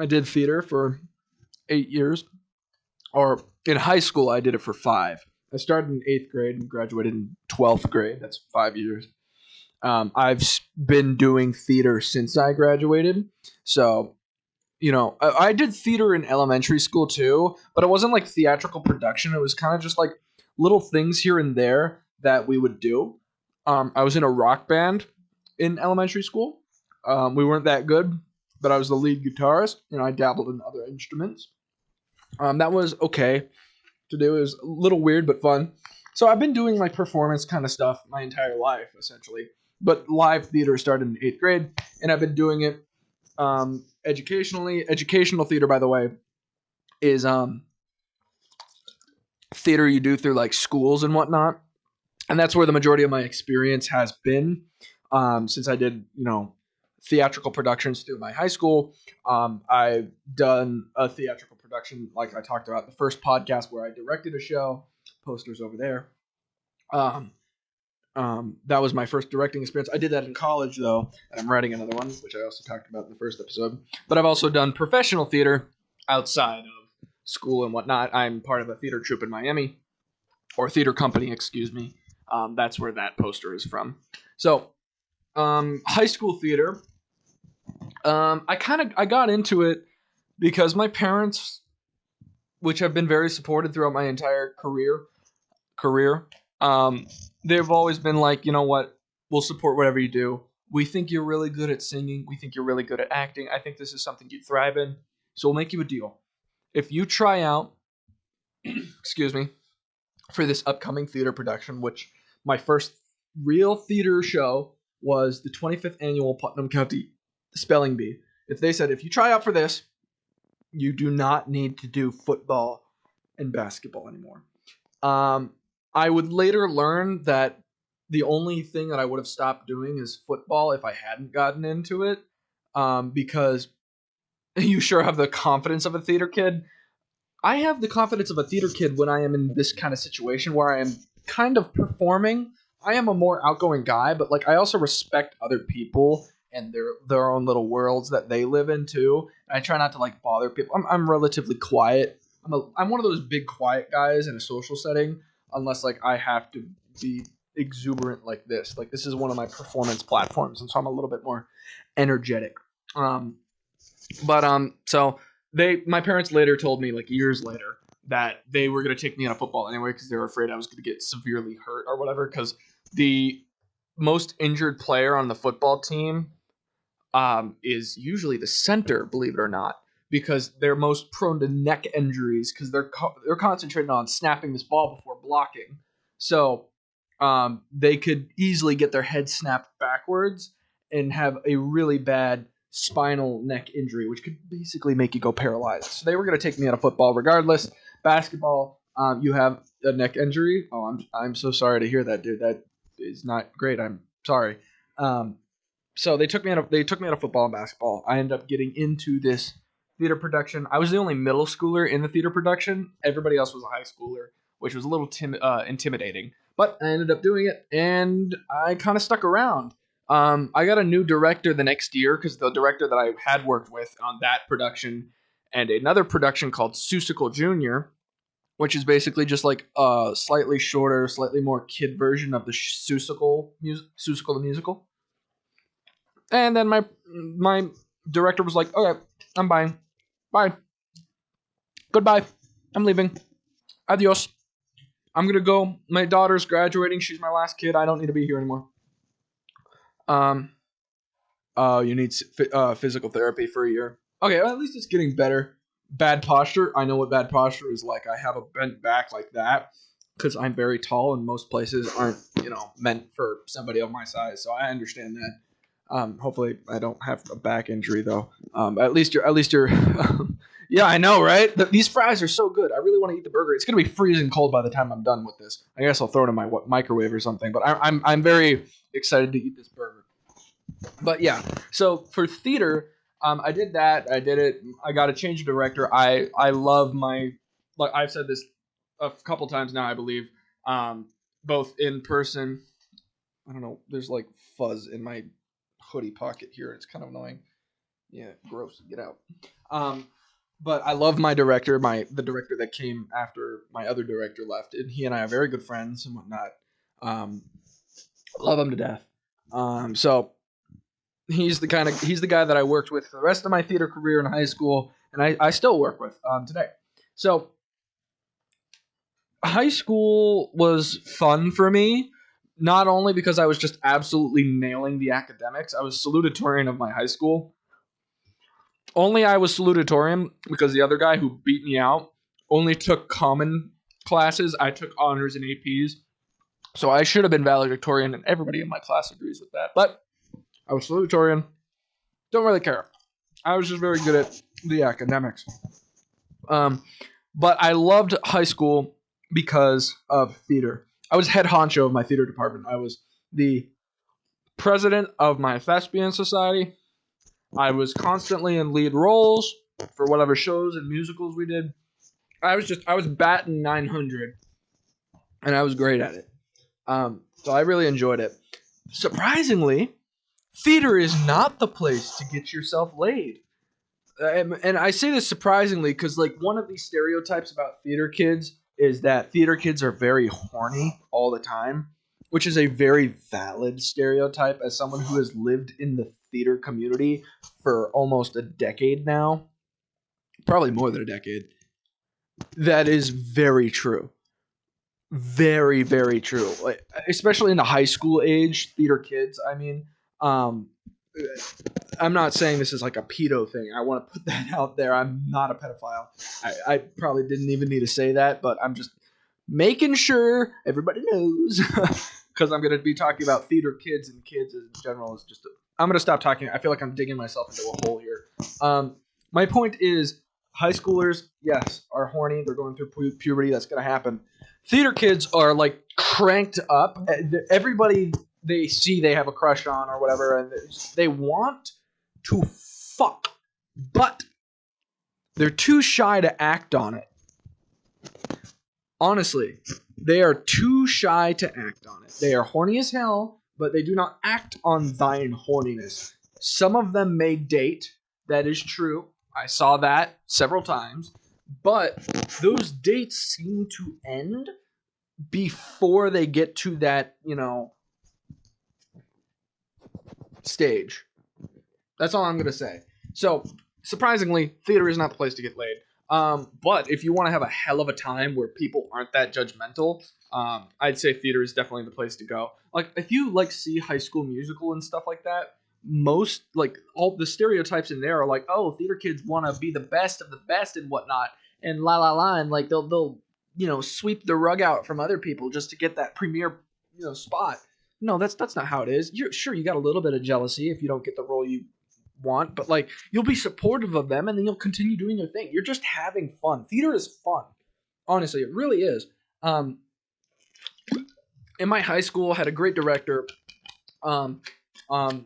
did theater for 8 years, or in high school I did it for 5. I started in 8th grade and graduated in 12th grade. That's 5 years. I've been doing theater since I graduated. So, I did theater in elementary school too, but it wasn't like theatrical production. It was kind of just like little things here and there that we would do. I was in a rock band in elementary school. We weren't that good, but I was the lead guitarist. I dabbled in other instruments. That was okay to do. It was a little weird, but fun. So I've been doing like performance kind of stuff my entire life, essentially. But live theater started in 8th grade, and I've been doing it educationally. Educational theater, by the way, is theater you do through like schools and whatnot. And that's where the majority of my experience has been since I did, theatrical productions through my high school. I've done a theatrical production, like I talked about the first podcast where I directed a show. Posters over there. That was my first directing experience. I did that in college, though, and I'm writing another one, which I also talked about in the first episode. But I've also done professional theater outside of school and whatnot. I'm part of a theater troupe in Miami, or theater company, excuse me. That's where that poster is from. So, high school theater. I got into it because my parents, which have been very supportive throughout my entire career, they've always been like, you know what, we'll support whatever you do. We think you're really good at singing. We think you're really good at acting. I think this is something you thrive in. So we'll make you a deal. If you try out, excuse me, for this upcoming theater production, which my first real theater show was the 25th annual Putnam County Spelling Bee. If they said, if you try out for this, you do not need to do football and basketball anymore. I would later learn that the only thing that I would have stopped doing is football if I hadn't gotten into it, because you sure have the confidence of a theater kid. I have the confidence of a theater kid when I am in this kind of situation where I am kind of performing. I am a more outgoing guy, but like I also respect other people and their own little worlds that they live in too. And I try not to like bother people. I'm relatively quiet. I'm one of those big quiet guys in a social setting, unless like I have to be exuberant like this. Like this is one of my performance platforms, and so I'm a little bit more energetic. So my parents later told me, like years later, that they were going to take me out of football anyway because they were afraid I was going to get severely hurt or whatever, because the most injured player on the football team is usually the center, believe it or not. because they're most prone to neck injuries because they're concentrating on snapping this ball before blocking. So they could easily get their head snapped backwards and have a really bad spinal neck injury, which could basically make you go paralyzed. So they were going to take me out of football regardless. Basketball, you have a neck injury. Oh, I'm so sorry to hear that, dude. That is not great. I'm sorry. So they took me out of football and basketball. I ended up getting into this theater production. I was the only middle schooler in the theater production. Everybody else was a high schooler, which was a little intimidating. But I ended up doing it, and I kind of stuck around. I got a new director the next year because the director that I had worked with on that production and another production called Seussical Jr., which is basically just like a slightly shorter, slightly more kid version of the Seussical the musical. And then my director was like, "Okay, I'm buying. Bye. Goodbye. I'm leaving. Adios. I'm gonna go. My daughter's graduating. She's my last kid. I don't need to be here anymore." You need physical therapy for a year. Okay, well, at least it's getting better. Bad posture. I know what bad posture is like. I have a bent back like that because I'm very tall, and most places aren't, meant for somebody of my size. So I understand that. Hopefully, I don't have a back injury though. At least you're. Yeah, I know, right? These fries are so good. I really want to eat the burger. It's gonna be freezing cold by the time I'm done with this. I guess I'll throw it in my microwave or something. But I'm very excited to eat this burger. But yeah, so for theater, I did that. I did it. I got a change of director. I love like I've said this a couple times now, I believe, both in person. I don't know. There's like fuzz in my hoodie pocket here. It's kind of annoying. Yeah, gross. Get out. But I love my director, the director that came after my other director left, and he and I are very good friends and whatnot. Love him to death. So he's the guy that I worked with for the rest of my theater career in high school, and I still work with today. So high school was fun for me, not only because I was just absolutely nailing the academics. I was salutatorian of my high school. Only I was salutatorian because the other guy who beat me out only took common classes. I took honors and APs. So I should have been valedictorian, and everybody in my class agrees with that. But I was salutatorian. Don't really care. I was just very good at the academics. But I loved high school because of theater. I was head honcho of my theater department. I was the president of my thespian society. I was constantly in lead roles for whatever shows and musicals we did. I was batting 900, and I was great at it. So I really enjoyed it. Surprisingly, theater is not the place to get yourself laid. And I say this surprisingly because, like, one of these stereotypes about theater kids is that theater kids are very horny all the time, which is a very valid stereotype as someone who has lived in the theater community for almost a decade now. Probably more than a decade. That is very true. Very, very true. Like, especially in the high school age, theater kids. I mean, I'm not saying this is like a pedo thing. I want to put that out there. I'm not a pedophile. I probably didn't even need to say that, but I'm just making sure everybody knows because I'm going to be talking about theater kids and kids in general. Is just I'm going to stop talking. I feel like I'm digging myself into a hole here. My point is, high schoolers, yes, are horny. They're going through puberty. That's going to happen. Theater kids are like cranked up. Everybody they see they have a crush on or whatever, and they want to fuck, but they're too shy to act on it. Honestly, they are too shy to act on it. They are horny as hell, but they do not act on thine horniness. Some of them may date. That is true. I saw that several times. But those dates seem to end before they get to that, stage. That's all I'm going to say. So, surprisingly, theater is not the place to get laid. But if you want to have a hell of a time where people aren't that judgmental, I'd say theater is definitely the place to go. Like, if you see High School Musical and stuff like that, most like all the stereotypes in there are like, oh, theater kids want to be the best of the best and whatnot, and la la la, and like they'll sweep the rug out from other people just to get that premier spot. No, that's not how it is. You're sure you got a little bit of jealousy if you don't get the role you want, but like you'll be supportive of them and then you'll continue doing your thing. You're just having fun. Theater is fun. Honestly, it really is. In my high school, had a great director. Um, um,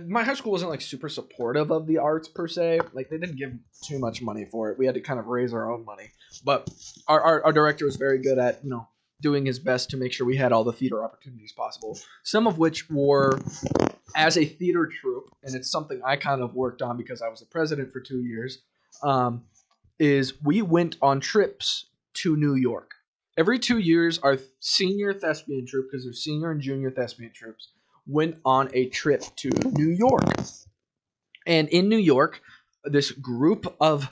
my high school wasn't like super supportive of the arts per se. Like they didn't give too much money for it. We had to kind of raise our own money. But our director was very good at doing his best to make sure we had all the theater opportunities possible. Some of which were as a theater troupe, and it's something I kind of worked on because I was the president for 2 years. Is we went on trips to New York. Every 2 years, our senior thespian troupe, because there's senior and junior thespian troupes, went on a trip to New York. And in New York, this group of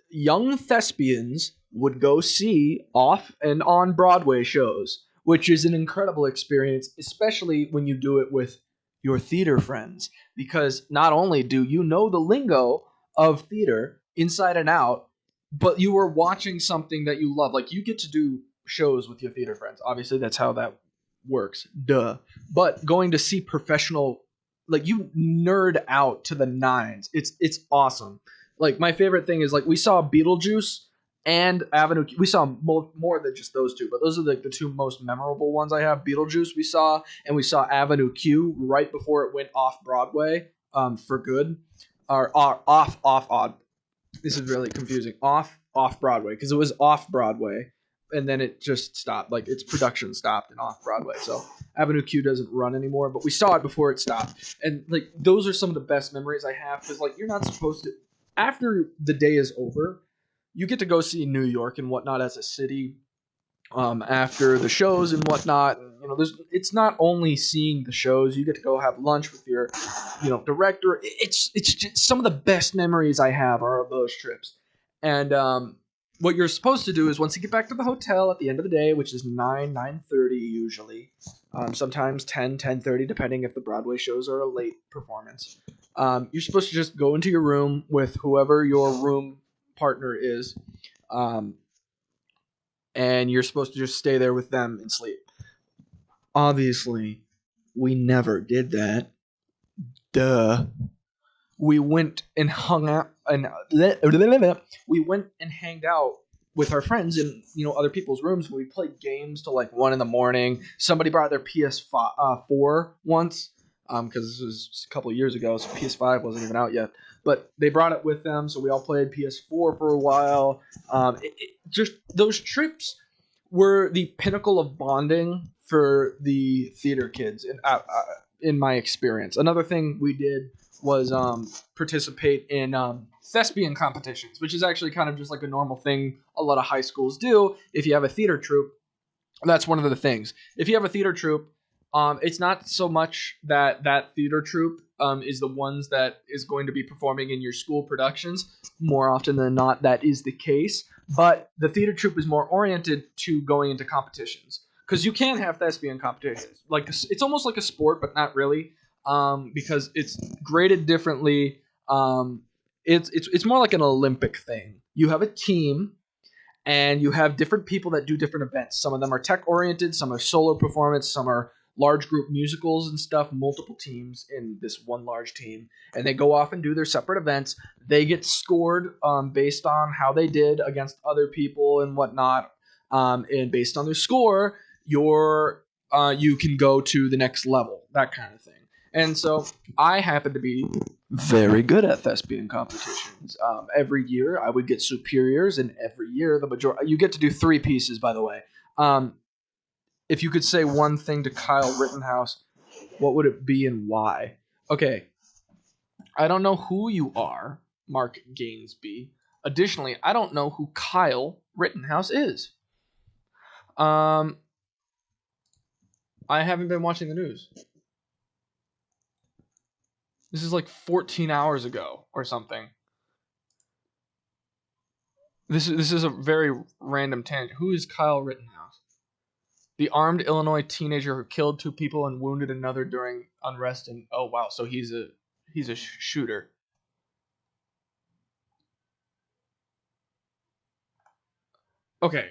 young thespians would go see off and on Broadway shows, which is an incredible experience, especially when you do it with your theater friends. Because not only do you know the lingo of theater inside and out, but you are watching something that you love. Like you get to do shows with your theater friends. Obviously, that's how that works. Duh. But going to see professional, like you nerd out to the nines. It's awesome. Like my favorite thing is like we saw Beetlejuice and Avenue Q. We saw more than just those two, but those are like the two most memorable ones I have. Beetlejuice we saw, and we saw Avenue Q right before it went off Broadway for good. Or off. This is really confusing. Off Broadway, because it was off Broadway and then it just stopped. Like its production stopped and off Broadway. So Avenue Q doesn't run anymore, but we saw it before it stopped. And like those are some of the best memories I have, because like you're not supposed to, after the day is over, you get to go see New York and whatnot as a city after the shows and whatnot. And, it's not only seeing the shows. You get to go have lunch with your, director. It's just some of the best memories I have are of those trips. And what you're supposed to do is once you get back to the hotel at the end of the day, which is 9:30 usually, sometimes 10:30, depending if the Broadway shows are a late performance. You're supposed to just go into your room with whoever your room partner is, and you're supposed to just stay there with them and sleep. Obviously, we never did that. Duh. We went and hung out, and we went and hanged out with our friends in other people's rooms. We played games till like 1 a.m. Somebody brought their PS4 once, because this was a couple of years ago, so PS5 wasn't even out yet. But they brought it with them, so we all played PS4 for a while. Just those trips were the pinnacle of bonding for the theater kids, in my experience. Another thing we did was participate in thespian competitions, which is actually kind of just like a normal thing a lot of high schools do. If you have a theater troupe, that's one of the things. If you have a theater troupe, it's not so much that theater troupe is the ones that is going to be performing in your school productions. More often than not, that is the case. But the theater troupe is more oriented to going into competitions, because you can have thespian competitions. Like it's almost like a sport, but not really, because it's graded differently. It's more like an Olympic thing. You have a team, and you have different people that do different events. Some of them are tech oriented, some are solo performance, some are large group musicals and stuff. Multiple teams in this one large team, and they go off and do their separate events. They get scored based on how they did against other people and whatnot, and based on their score, you can go to the next level, that kind of thing. And so I happen to be very good at thespian competitions. Every year I would get superiors, and every year the majority. You get to do 3 pieces, by the way. If you could say one thing to Kyle Rittenhouse, what would it be and why? Okay, I don't know who you are, Mark Gainsby. Additionally, I don't know who Kyle Rittenhouse is. I haven't been watching the news. This is like 14 hours ago or something. This is a very random tangent. Who is Kyle Rittenhouse? The armed Illinois teenager who killed 2 people and wounded another during unrest. And oh wow, so he's a shooter. Okay.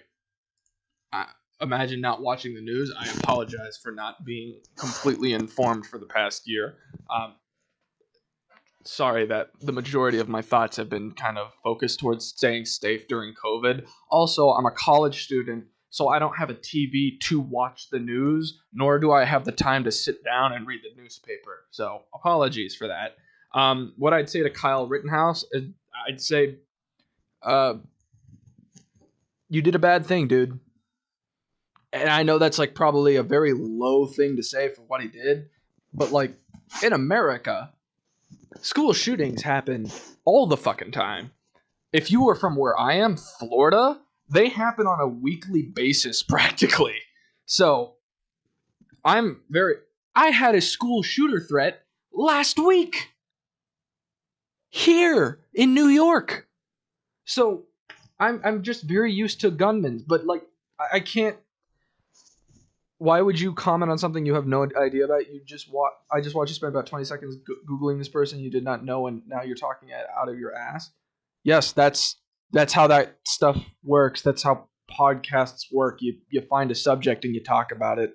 Imagine not watching the news. I apologize for not being completely informed for the past year. Sorry that the majority of my thoughts have been kind of focused towards staying safe during COVID. Also, I'm a college student, so I don't have a TV to watch the news, nor do I have the time to sit down and read the newspaper. So apologies for that. What I'd say to Kyle Rittenhouse is, I'd say, you did a bad thing, dude. And I know that's like probably a very low thing to say for what he did, but like in America, school shootings happen all the fucking time. If you are from where I am, Florida, they happen on a weekly basis practically. So I had a school shooter threat last week here in New York. So I'm just very used to gunmen, but like I can't. Why would you comment on something you have no idea about? I just watched you spend about 20 seconds Googling this person you did not know, and now you're talking it out of your ass. Yes, that's how that stuff works. That's how podcasts work. You find a subject and you talk about it.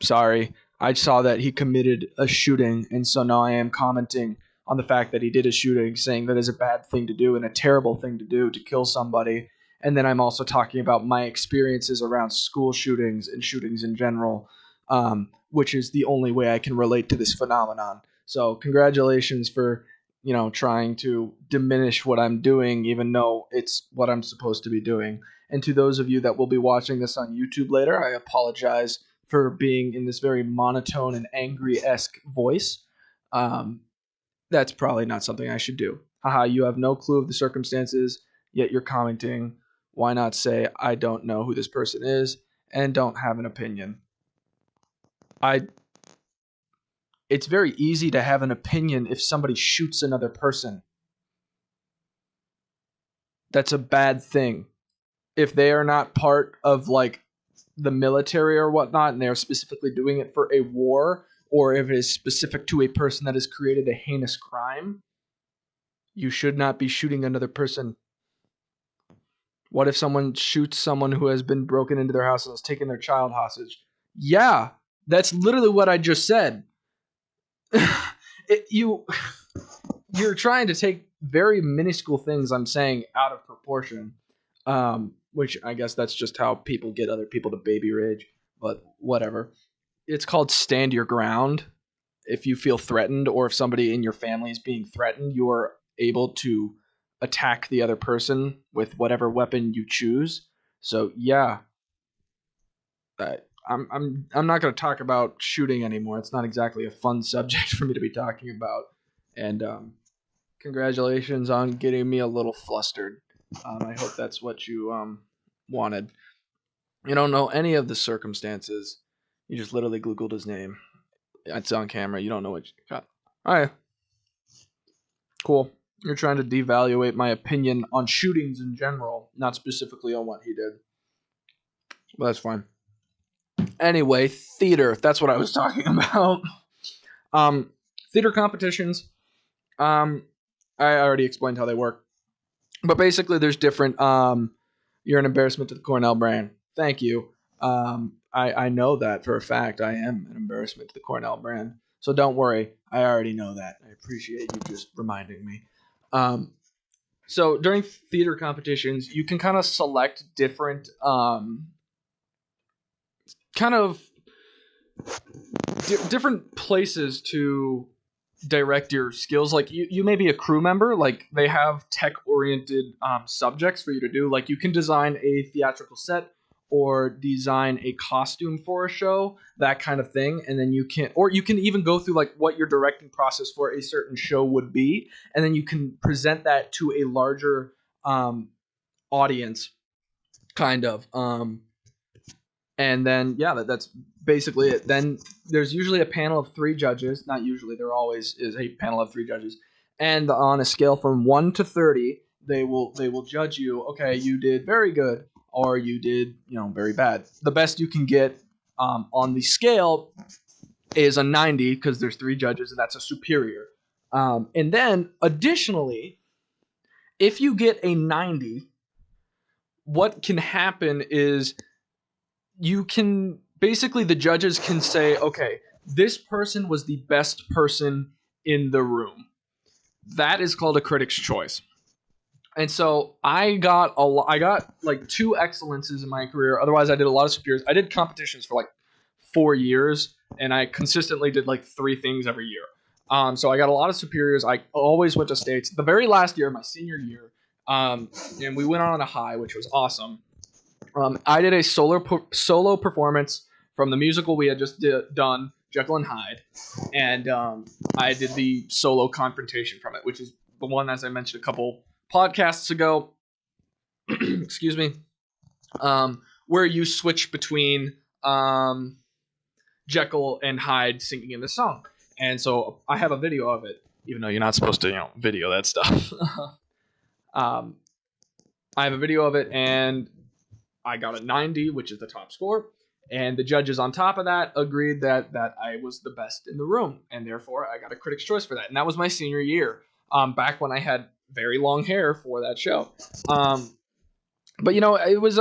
Sorry. I saw that he committed a shooting, and so now I am commenting on the fact that he did a shooting, saying that is a bad thing to do and a terrible thing to do to kill somebody. And then I'm also talking about my experiences around school shootings and shootings in general, which is the only way I can relate to this phenomenon. So congratulations for, trying to diminish what I'm doing, even though it's what I'm supposed to be doing. And to those of you that will be watching this on YouTube later, I apologize for being in this very monotone and angry-esque voice. That's probably not something I should do. Haha, you have no clue of the circumstances, yet you're commenting. Why not say, I don't know who this person is and don't have an opinion? It's very easy to have an opinion if somebody shoots another person. That's a bad thing. If they are not part of like the military or whatnot, and they're specifically doing it for a war, or if it is specific to a person that has created a heinous crime, you should not be shooting another person. What if someone shoots someone who has been broken into their house and has taken their child hostage? Yeah, that's literally what I just said. You're trying to take very minuscule things I'm saying out of proportion, which I guess that's just how people get other people to baby rage, but whatever. It's called stand your ground. If you feel threatened or if somebody in your family is being threatened, you're able to attack the other person with whatever weapon you choose. So yeah, I'm not going to talk about shooting anymore. It's not exactly a fun subject for me to be talking about. And congratulations on getting me a little flustered. I hope that's what you wanted. You don't know any of the circumstances. You just literally Googled his name. It's on camera. You don't know what you got. All right. Cool. You're trying to devaluate my opinion on shootings in general, not specifically on what he did. But that's fine. Anyway, theater. That's what I was talking about. Theater competitions. I already explained how they work. But basically, there's different. You're an embarrassment to the Cornell brand. Thank you. I know that for a fact. I am an embarrassment to the Cornell brand. So don't worry. I already know that. I appreciate you just reminding me. So during theater competitions, you can kind of select different different places to direct your skills. Like you may be a crew member. Like they have tech-oriented subjects for you to do. Like you can design a theatrical set or design a costume for a show, that kind of thing. And then you can even go through like what your directing process for a certain show would be. And then you can present that to a larger audience, kind of. And then, yeah, that's basically it. Then there's usually a panel of 3 judges. Not usually, there always is a panel of 3 judges. And on a scale from 1 to 30, they will judge you. Okay, you did very good. or you did, very bad. The best you can get on the scale is a 90 because there's 3 judges, and that's a superior. And then additionally, if you get a 90, what can happen is the judges can say, okay, this person was the best person in the room. That is called a critic's choice. And so I got like 2 excellences in my career. Otherwise, I did a lot of superiors. I did competitions for like 4 years, and I consistently did like 3 things every year. So I got a lot of superiors. I always went to states. The very last year, my senior year, and we went on a high, which was awesome. I did a solo performance from the musical we had just done, Jekyll and Hyde, and I did the solo confrontation from it, which is the one, as I mentioned a couple podcasts ago, excuse me, where you switch between Jekyll and Hyde singing in the song. And so I have a video of it, even though you're not supposed to, video that stuff. I have a video of it, and I got a 90, which is the top score. And the judges on top of that agreed that I was the best in the room, and therefore I got a critic's choice for that. And that was my senior year, back when I had very long hair for that show. But it was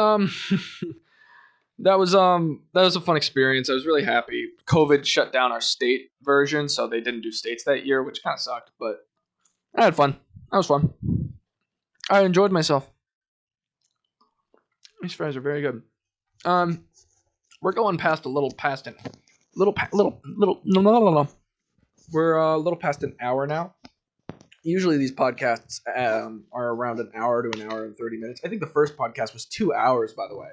that was a fun experience. I was really happy. COVID shut down our state version, so they didn't do states that year, which kind of sucked. But I had fun. That was fun. I enjoyed myself. These fries are very good. We're going past We're a little past an hour now. Usually these podcasts are around an hour to an hour and 30 minutes. I think the first podcast was 2 hours, by the way.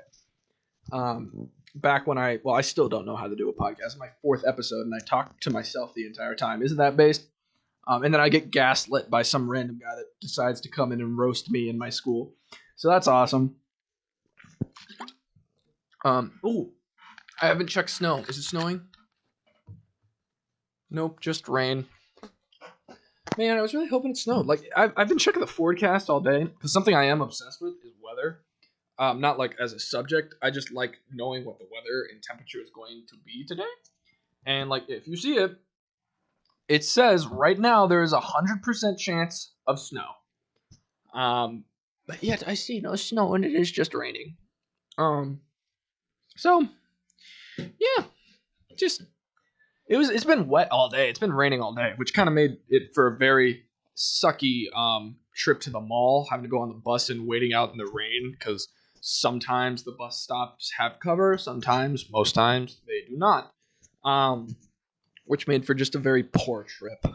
Back when I still don't know how to do a podcast. It's my 4th episode, and I talk to myself the entire time. Isn't that based? And then I get gaslit by some random guy that decides to come in and roast me in my school. So that's awesome. I haven't checked snow. Is it snowing? Nope, just rain. Man, I was really hoping it snowed. Like, I've been checking the forecast all day, because something I am obsessed with is weather. Not like as a subject. I just like knowing what the weather and temperature is going to be today. And like, if you see it, it says right now there is 100% chance of snow. But yet I see no snow, and it is just raining. So yeah, it's been wet all day. It's been raining all day, which kind of made it for a very sucky trip to the mall, having to go on the bus and waiting out in the rain, because sometimes the bus stops have cover, most times they do not, which made for just a very poor trip.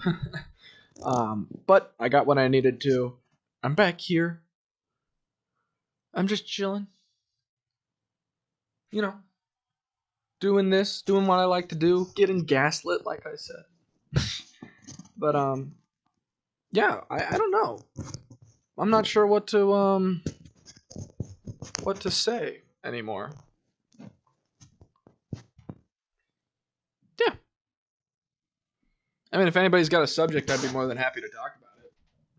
But I got what I needed to. I'm back here. I'm just chilling, doing what I like to do, getting gaslit, like I said. But yeah, I don't know. I'm not sure what to say anymore. Yeah. I mean, if anybody's got a subject, I'd be more than happy to talk about it,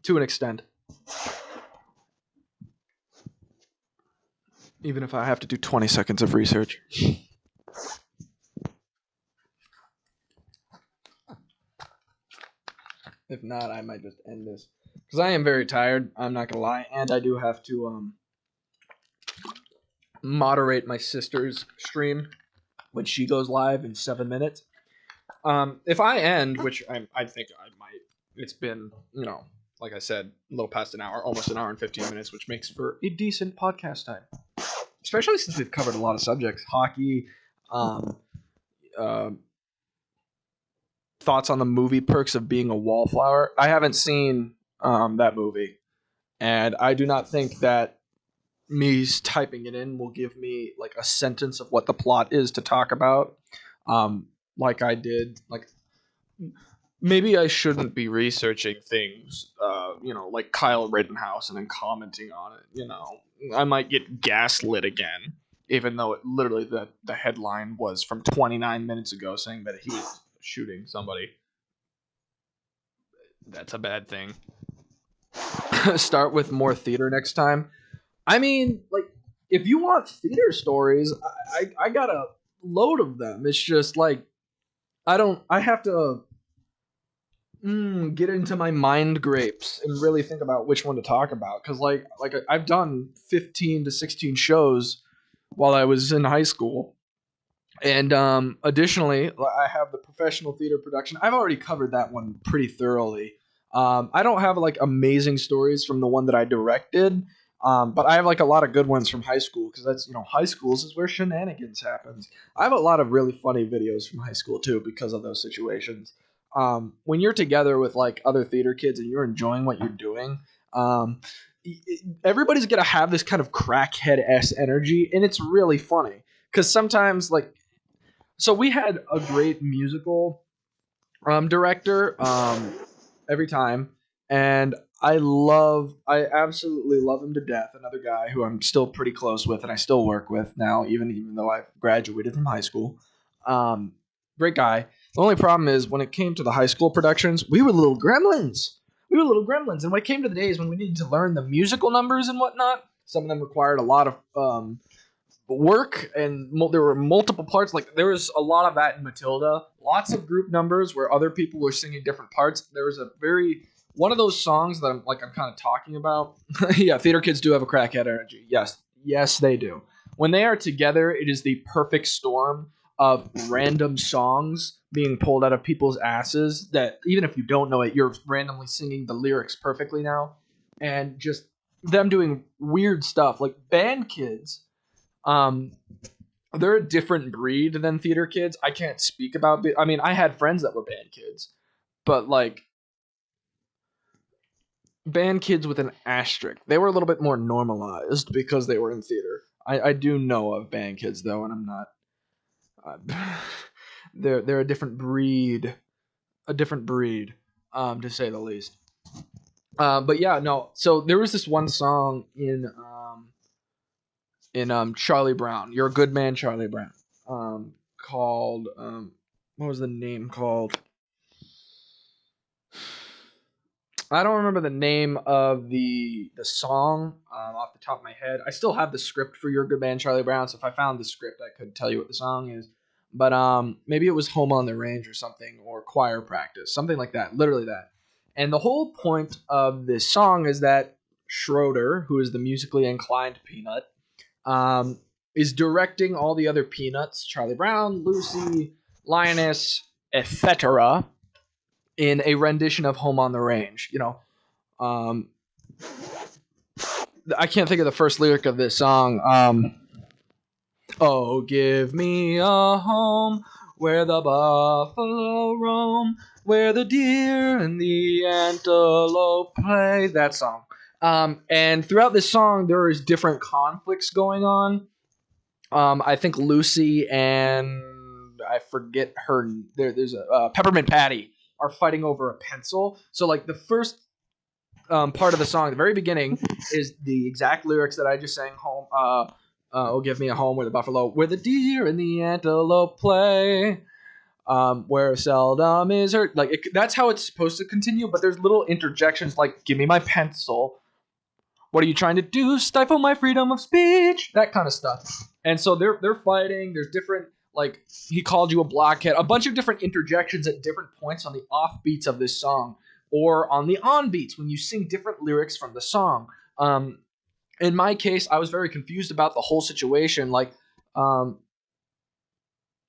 to an extent. Even if I have to do 20 seconds of research. If not, I might just end this, because I am very tired. I'm not gonna lie, and I do have to moderate my sister's stream when she goes live in 7 minutes. If I end, which I think I might, it's been, like I said, a little past an hour, almost an hour and 15 minutes, which makes for a decent podcast time. Especially since we've covered a lot of subjects: hockey, thoughts on the movie Perks of Being a Wallflower. I haven't seen that movie, and I do not think that me typing it in will give me like a sentence of what the plot is to talk about, like I did. Like, maybe I shouldn't be researching things, like Kyle Rittenhouse and then commenting on it. I might get gaslit again, even though it literally the headline was from 29 minutes ago saying that he was shooting somebody. That's a bad thing. Start with more theater next time. I mean, like, if you want theater stories, I got a load of them. It's just like I have to get into my mind grapes and really think about which one to talk about. Because like I've done 15 to 16 shows while I was in high school. And additionally, I have the professional theater production. I've already covered that one pretty thoroughly. I don't have like amazing stories from the one that I directed, but I have like a lot of good ones from high school because that's high schools is where shenanigans happens. I have a lot of really funny videos from high school too because of those situations. When you're together with like other theater kids and you're enjoying what you're doing, um, everybody's gonna have this kind of crackhead s energy, and it's really funny because sometimes like so we had a great musical director every time, and I absolutely love him to death. Another guy who I'm still pretty close with, and I still work with now, even though I've graduated from high school. Um, Great guy. The only problem is when it came to the high school productions, we were little gremlins. We were little gremlins, and when it came to the days when we needed to learn the musical numbers and whatnot, some of them required a lot of work, and there were multiple parts. Like there was a lot of that in Matilda. Lots of group numbers where other people were singing different parts. There was a very one of those songs that I'm kind of talking about. Yeah, theater kids do have a crackhead energy. Yes, they do. When they are together, it is the perfect storm of random songs being pulled out of people's asses that even if you don't know it, you're randomly singing the lyrics perfectly now, and just them doing weird stuff like band kids. um, they're a different breed than theater kids. I can't speak about. I mean, I had friends that were band kids, but like band kids with an asterisk. They were a little bit more normalized because they were in theater. I do know of band kids though, and I'm not. They're a different breed, to say the least. But yeah, no. So there was this one song in Charlie Brown. You're a good man, Charlie Brown. Called what was the name called? I don't remember the name of the song off the top of my head. I still have the script for Your Good Man Charlie Brown, so if I found the script, I could tell you what the song is. But maybe it was Home on the Range or something, or Choir Practice, something like that. Literally that. And the whole point of this song is that Schroeder, who is the musically inclined peanut, is directing all the other peanuts, Charlie Brown, Lucy, Lioness, etc., in a rendition of Home on the Range. Um, I can't think of the first lyric of this song. Oh, give me a home where the buffalo roam, where the deer and the antelope play. That song. And throughout this song, there is different conflicts going on. I think Lucy and I forget her. There's a Peppermint Patty are fighting over a pencil. So like the first part of the song, the very beginning, is the exact lyrics that I just sang. Home, oh, give me a home where the buffalo, where the deer and the antelope play. Where seldom is hurt. Like that's how it's supposed to continue. But there's little interjections like, "Give me my pencil." What are you trying to do? Stifle my freedom of speech? That kind of stuff. And so they're fighting. There's different, like, he called you a blockhead. A bunch of different interjections at different points on the off beats of this song, or on the on beats when you sing different lyrics from the song. In my case, I was very confused about the whole situation. Like,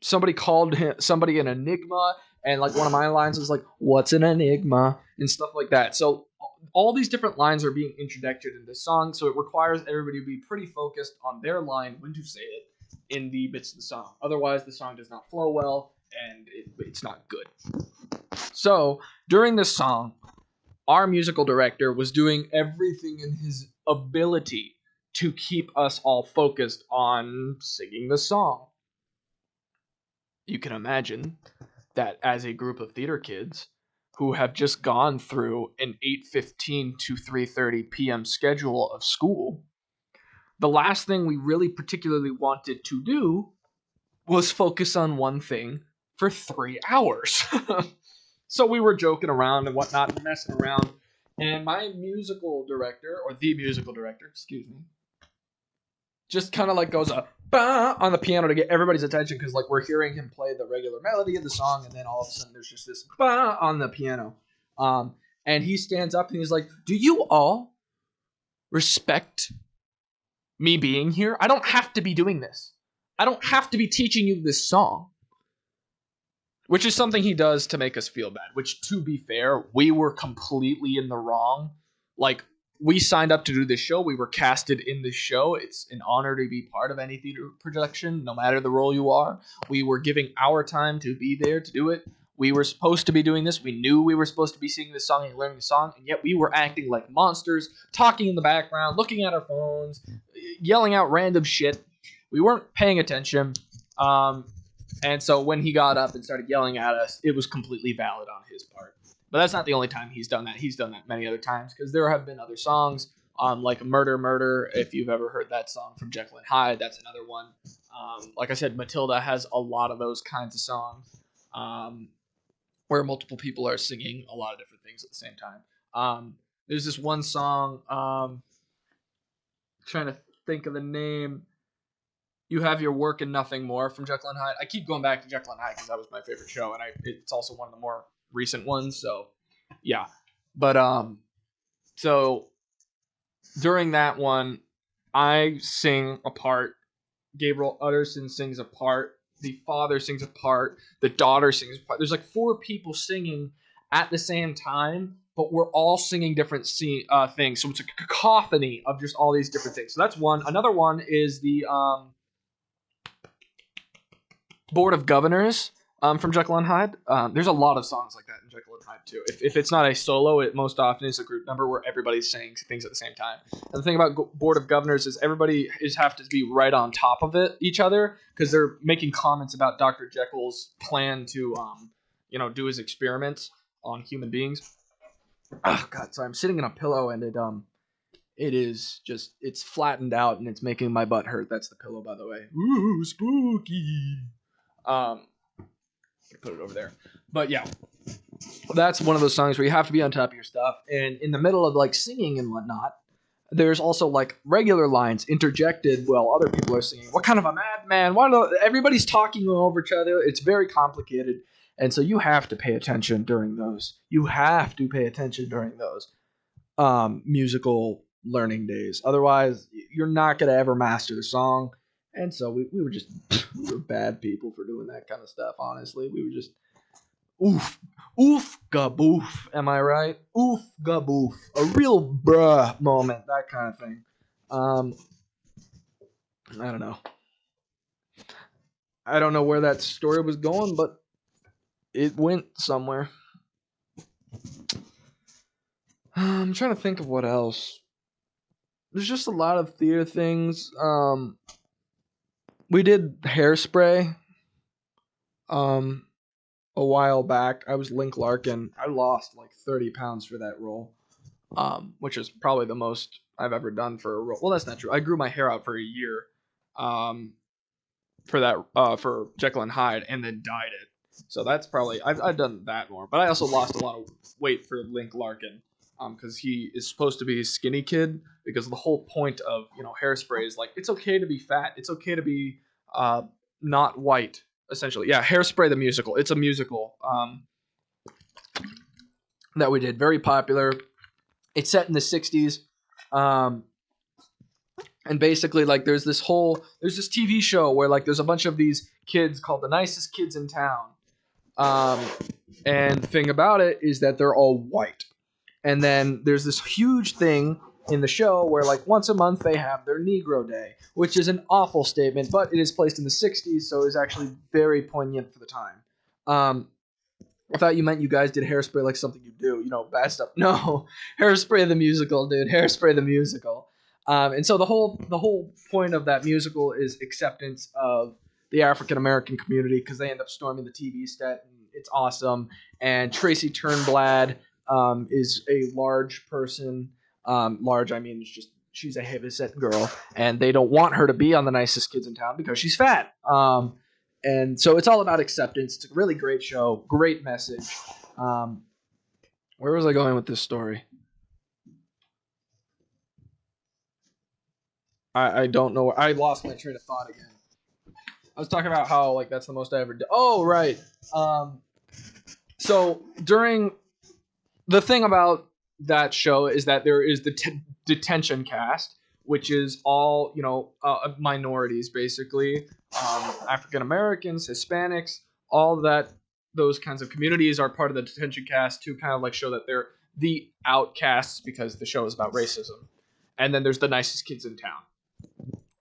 somebody called somebody an enigma, and like one of my lines was like, "What's an enigma?" and stuff like that. So all these different lines are being introduced in this song, so it requires everybody to be pretty focused on their line when to say it in the bits of the song. Otherwise, the song does not flow well, and it's not good. So during this song, our musical director was doing everything in his ability to keep us all focused on singing the song. You can imagine that as a group of theater kids who have just gone through an 8:15 to 3:30 p.m. schedule of school, the last thing we really particularly wanted to do was focus on one thing for 3 hours. So we were joking around and whatnot and messing around. And my musical director, or the musical director, excuse me, just kind of like goes a bah on the piano to get everybody's attention because like we're hearing him play the regular melody of the song, and then all of a sudden there's just this bah on the piano. And he stands up and he's like, "Do you all respect me being here? I don't have to be doing this. I don't have to be teaching you this song." Which is something he does to make us feel bad. Which, to be fair, we were completely in the wrong. Like, we signed up to do this show. We were casted in this show. It's an honor to be part of any theater production, no matter the role you are. We were giving our time to be there to do it. We were supposed to be doing this. We knew we were supposed to be singing this song and learning the song, and yet we were acting like monsters, talking in the background, looking at our phones, yelling out random shit. We weren't paying attention. And so when he got up and started yelling at us, it was completely valid on his part. But that's not the only time he's done that. He's done that many other times because there have been other songs, like Murder, Murder. If you've ever heard that song from Jekyll and Hyde, that's another one. Like I said, Matilda has a lot of those kinds of songs where multiple people are singing a lot of different things at the same time. There's this one song, trying to think of the name. You Have Your Work and Nothing More from Jekyll and Hyde. I keep going back to Jekyll and Hyde because that was my favorite show, and it's also one of the more recent ones. So, yeah. But so during that one, I sing a part. Gabriel Utterson sings a part. The father sings a part. The daughter sings a part. There's like 4 people singing at the same time, but we're all singing different things. So it's a cacophony of just all these different things. So that's one. Another one is the Board of Governors from Jekyll and Hyde. There's a lot of songs like that in Jekyll and Hyde too. If it's not a solo, it most often is a group number where everybody's saying things at the same time. And the thing about Board of Governors is everybody have to be right on top of each other because they're making comments about Dr. Jekyll's plan to do his experiments on human beings. Oh God, sorry, I'm sitting in a pillow and it is just, it's flattened out and it's making my butt hurt. That's the pillow, by the way. Ooh, spooky. Put it over there. But yeah, that's one of those songs where you have to be on top of your stuff. And in the middle of like singing and whatnot, there's also like regular lines interjected while other people are singing. What kind of a madman? Everybody's talking over each other. It's very complicated. And so you have to pay attention during those. You have to pay attention during those musical learning days. Otherwise, you're not going to ever master the song. And so we were bad people for doing that kind of stuff, honestly. We were just, oof, gaboof. Am I right? Oof, gaboof. A real bruh moment, that kind of thing. I don't know. I don't know where that story was going, but it went somewhere. I'm trying to think of what else. There's just a lot of theater things. We did Hairspray a while back. I was Link Larkin. I lost like 30 pounds for that role, which is probably the most I've ever done for a role. Well, that's not true. I grew my hair out for a year for Jekyll and Hyde and then dyed it. So that's probably, I've done that more. But I also lost a lot of weight for Link Larkin because he is supposed to be a skinny kid, because the whole point of Hairspray is like, it's okay to be fat, it's okay to be not white, essentially. Yeah, Hairspray the musical. It's a musical that we did, very popular. It's set in the 60s, and basically like there's this TV show where like there's a bunch of these kids called the nicest kids in town, and the thing about it is that they're all white. And then there's this huge thing in the show where like once a month they have their Negro Day, which is an awful statement, but it is placed in the 60s, so it's actually very poignant for the time. I thought you meant you guys did Hairspray like something you do, bad stuff. No, Hairspray the musical, dude. Hairspray the musical. And so the whole point of that musical is acceptance of the African American community, because they end up storming the TV set, and it's awesome. And Tracy Turnblad is a large person. Large, I mean, she's a heavyset girl, and they don't want her to be on the nicest kids in town because she's fat. And so it's all about acceptance. It's a really great show, great message. Where was I going with this story? I don't know. I lost my train of thought again. I was talking about how like that's the most I ever did. Oh right. So during the thing about that show is that there is the detention cast, which is all minorities basically, African Americans, Hispanics, all that. Those kinds of communities are part of the detention cast to kind of like show that they're the outcasts because the show is about racism. And then there's the nicest kids in town,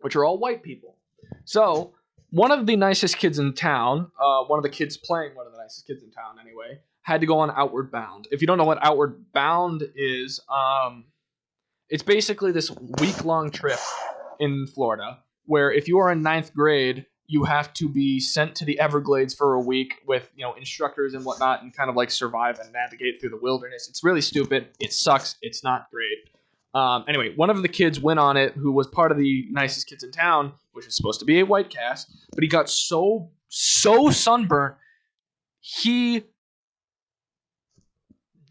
which are all white people. So one of the nicest kids in town, one of the kids playing one of the nicest kids in town anyway, had to go on Outward Bound. If you don't know what Outward Bound is, it's basically this week-long trip in Florida where if you are in ninth grade, you have to be sent to the Everglades for a week with instructors and whatnot and kind of like survive and navigate through the wilderness. It's really stupid. It sucks. It's not great. Anyway, one of the kids went on it who was part of the nicest kids in town, which is supposed to be a white cast, but he got so sunburnt, he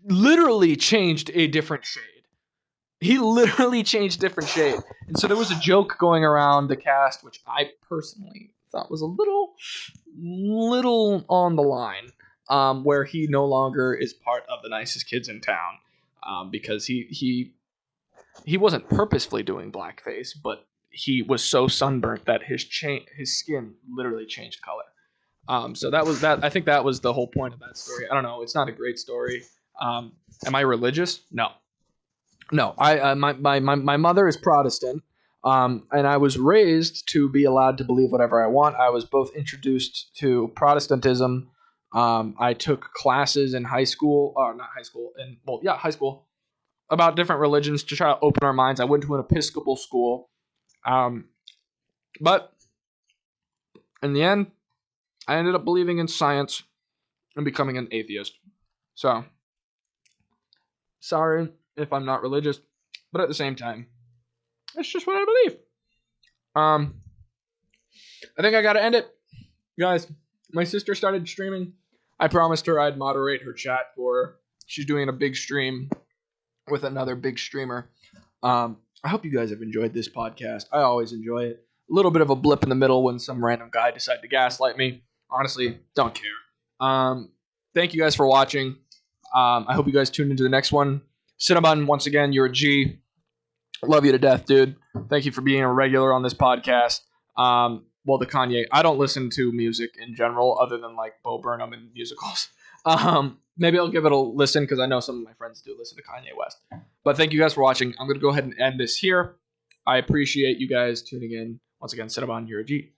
literally changed a different shade. He literally changed different shade. And so there was a joke going around the cast, which I personally thought was a little on the line, where he no longer is part of the nicest kids in town, because he wasn't purposefully doing blackface, but he was so sunburnt that his skin literally changed color. So that was that. I think that was the whole point of that story. I don't know. It's not a great story. Am I religious? No. My mother is Protestant, and I was raised to be allowed to believe whatever I want. I was both introduced to Protestantism. I took classes in high school, or not high school, high school, about different religions to try to open our minds. I went to an Episcopal school, but in the end, I ended up believing in science and becoming an atheist. So, sorry if I'm not religious, but at the same time, it's just what I believe. I think I gotta end it. Guys, my sister started streaming. I promised her I'd moderate her chat for her. She's doing a big stream with another big streamer. I hope you guys have enjoyed this podcast. I always enjoy it. A little bit of a blip in the middle when some random guy decided to gaslight me. Honestly, don't care. Thank you guys for watching. I hope you guys tune into the next one. Cinnabon, once again, you're a G. Love you to death, dude. Thank you for being a regular on this podcast. The Kanye. I don't listen to music in general other than like Bo Burnham and musicals. Maybe I'll give it a listen because I know some of my friends do listen to Kanye West. But thank you guys for watching. I'm going to go ahead and end this here. I appreciate you guys tuning in. Once again, Cinnabon, you're a G.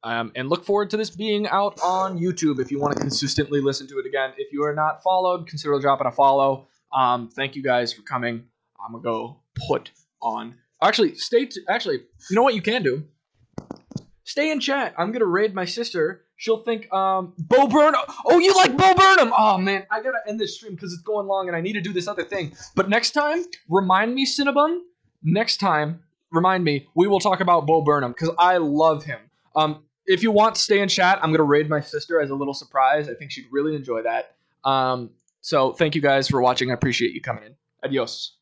And look forward to this being out on YouTube if you want to consistently listen to it again. If you are not followed, consider dropping a follow. Thank you guys for coming. I'm going to go put on... Actually, you know what you can do? Stay in chat. I'm going to raid my sister. She'll think, Bo Burnham. Oh, you like Bo Burnham. Oh, man. I got to end this stream because it's going long and I need to do this other thing. But next time, remind me, Cinnabon. Next time, remind me. We will talk about Bo Burnham because I love him. If you want to stay in chat, I'm going to raid my sister as a little surprise. I think she'd really enjoy that. So thank you guys for watching. I appreciate you coming in. Adios.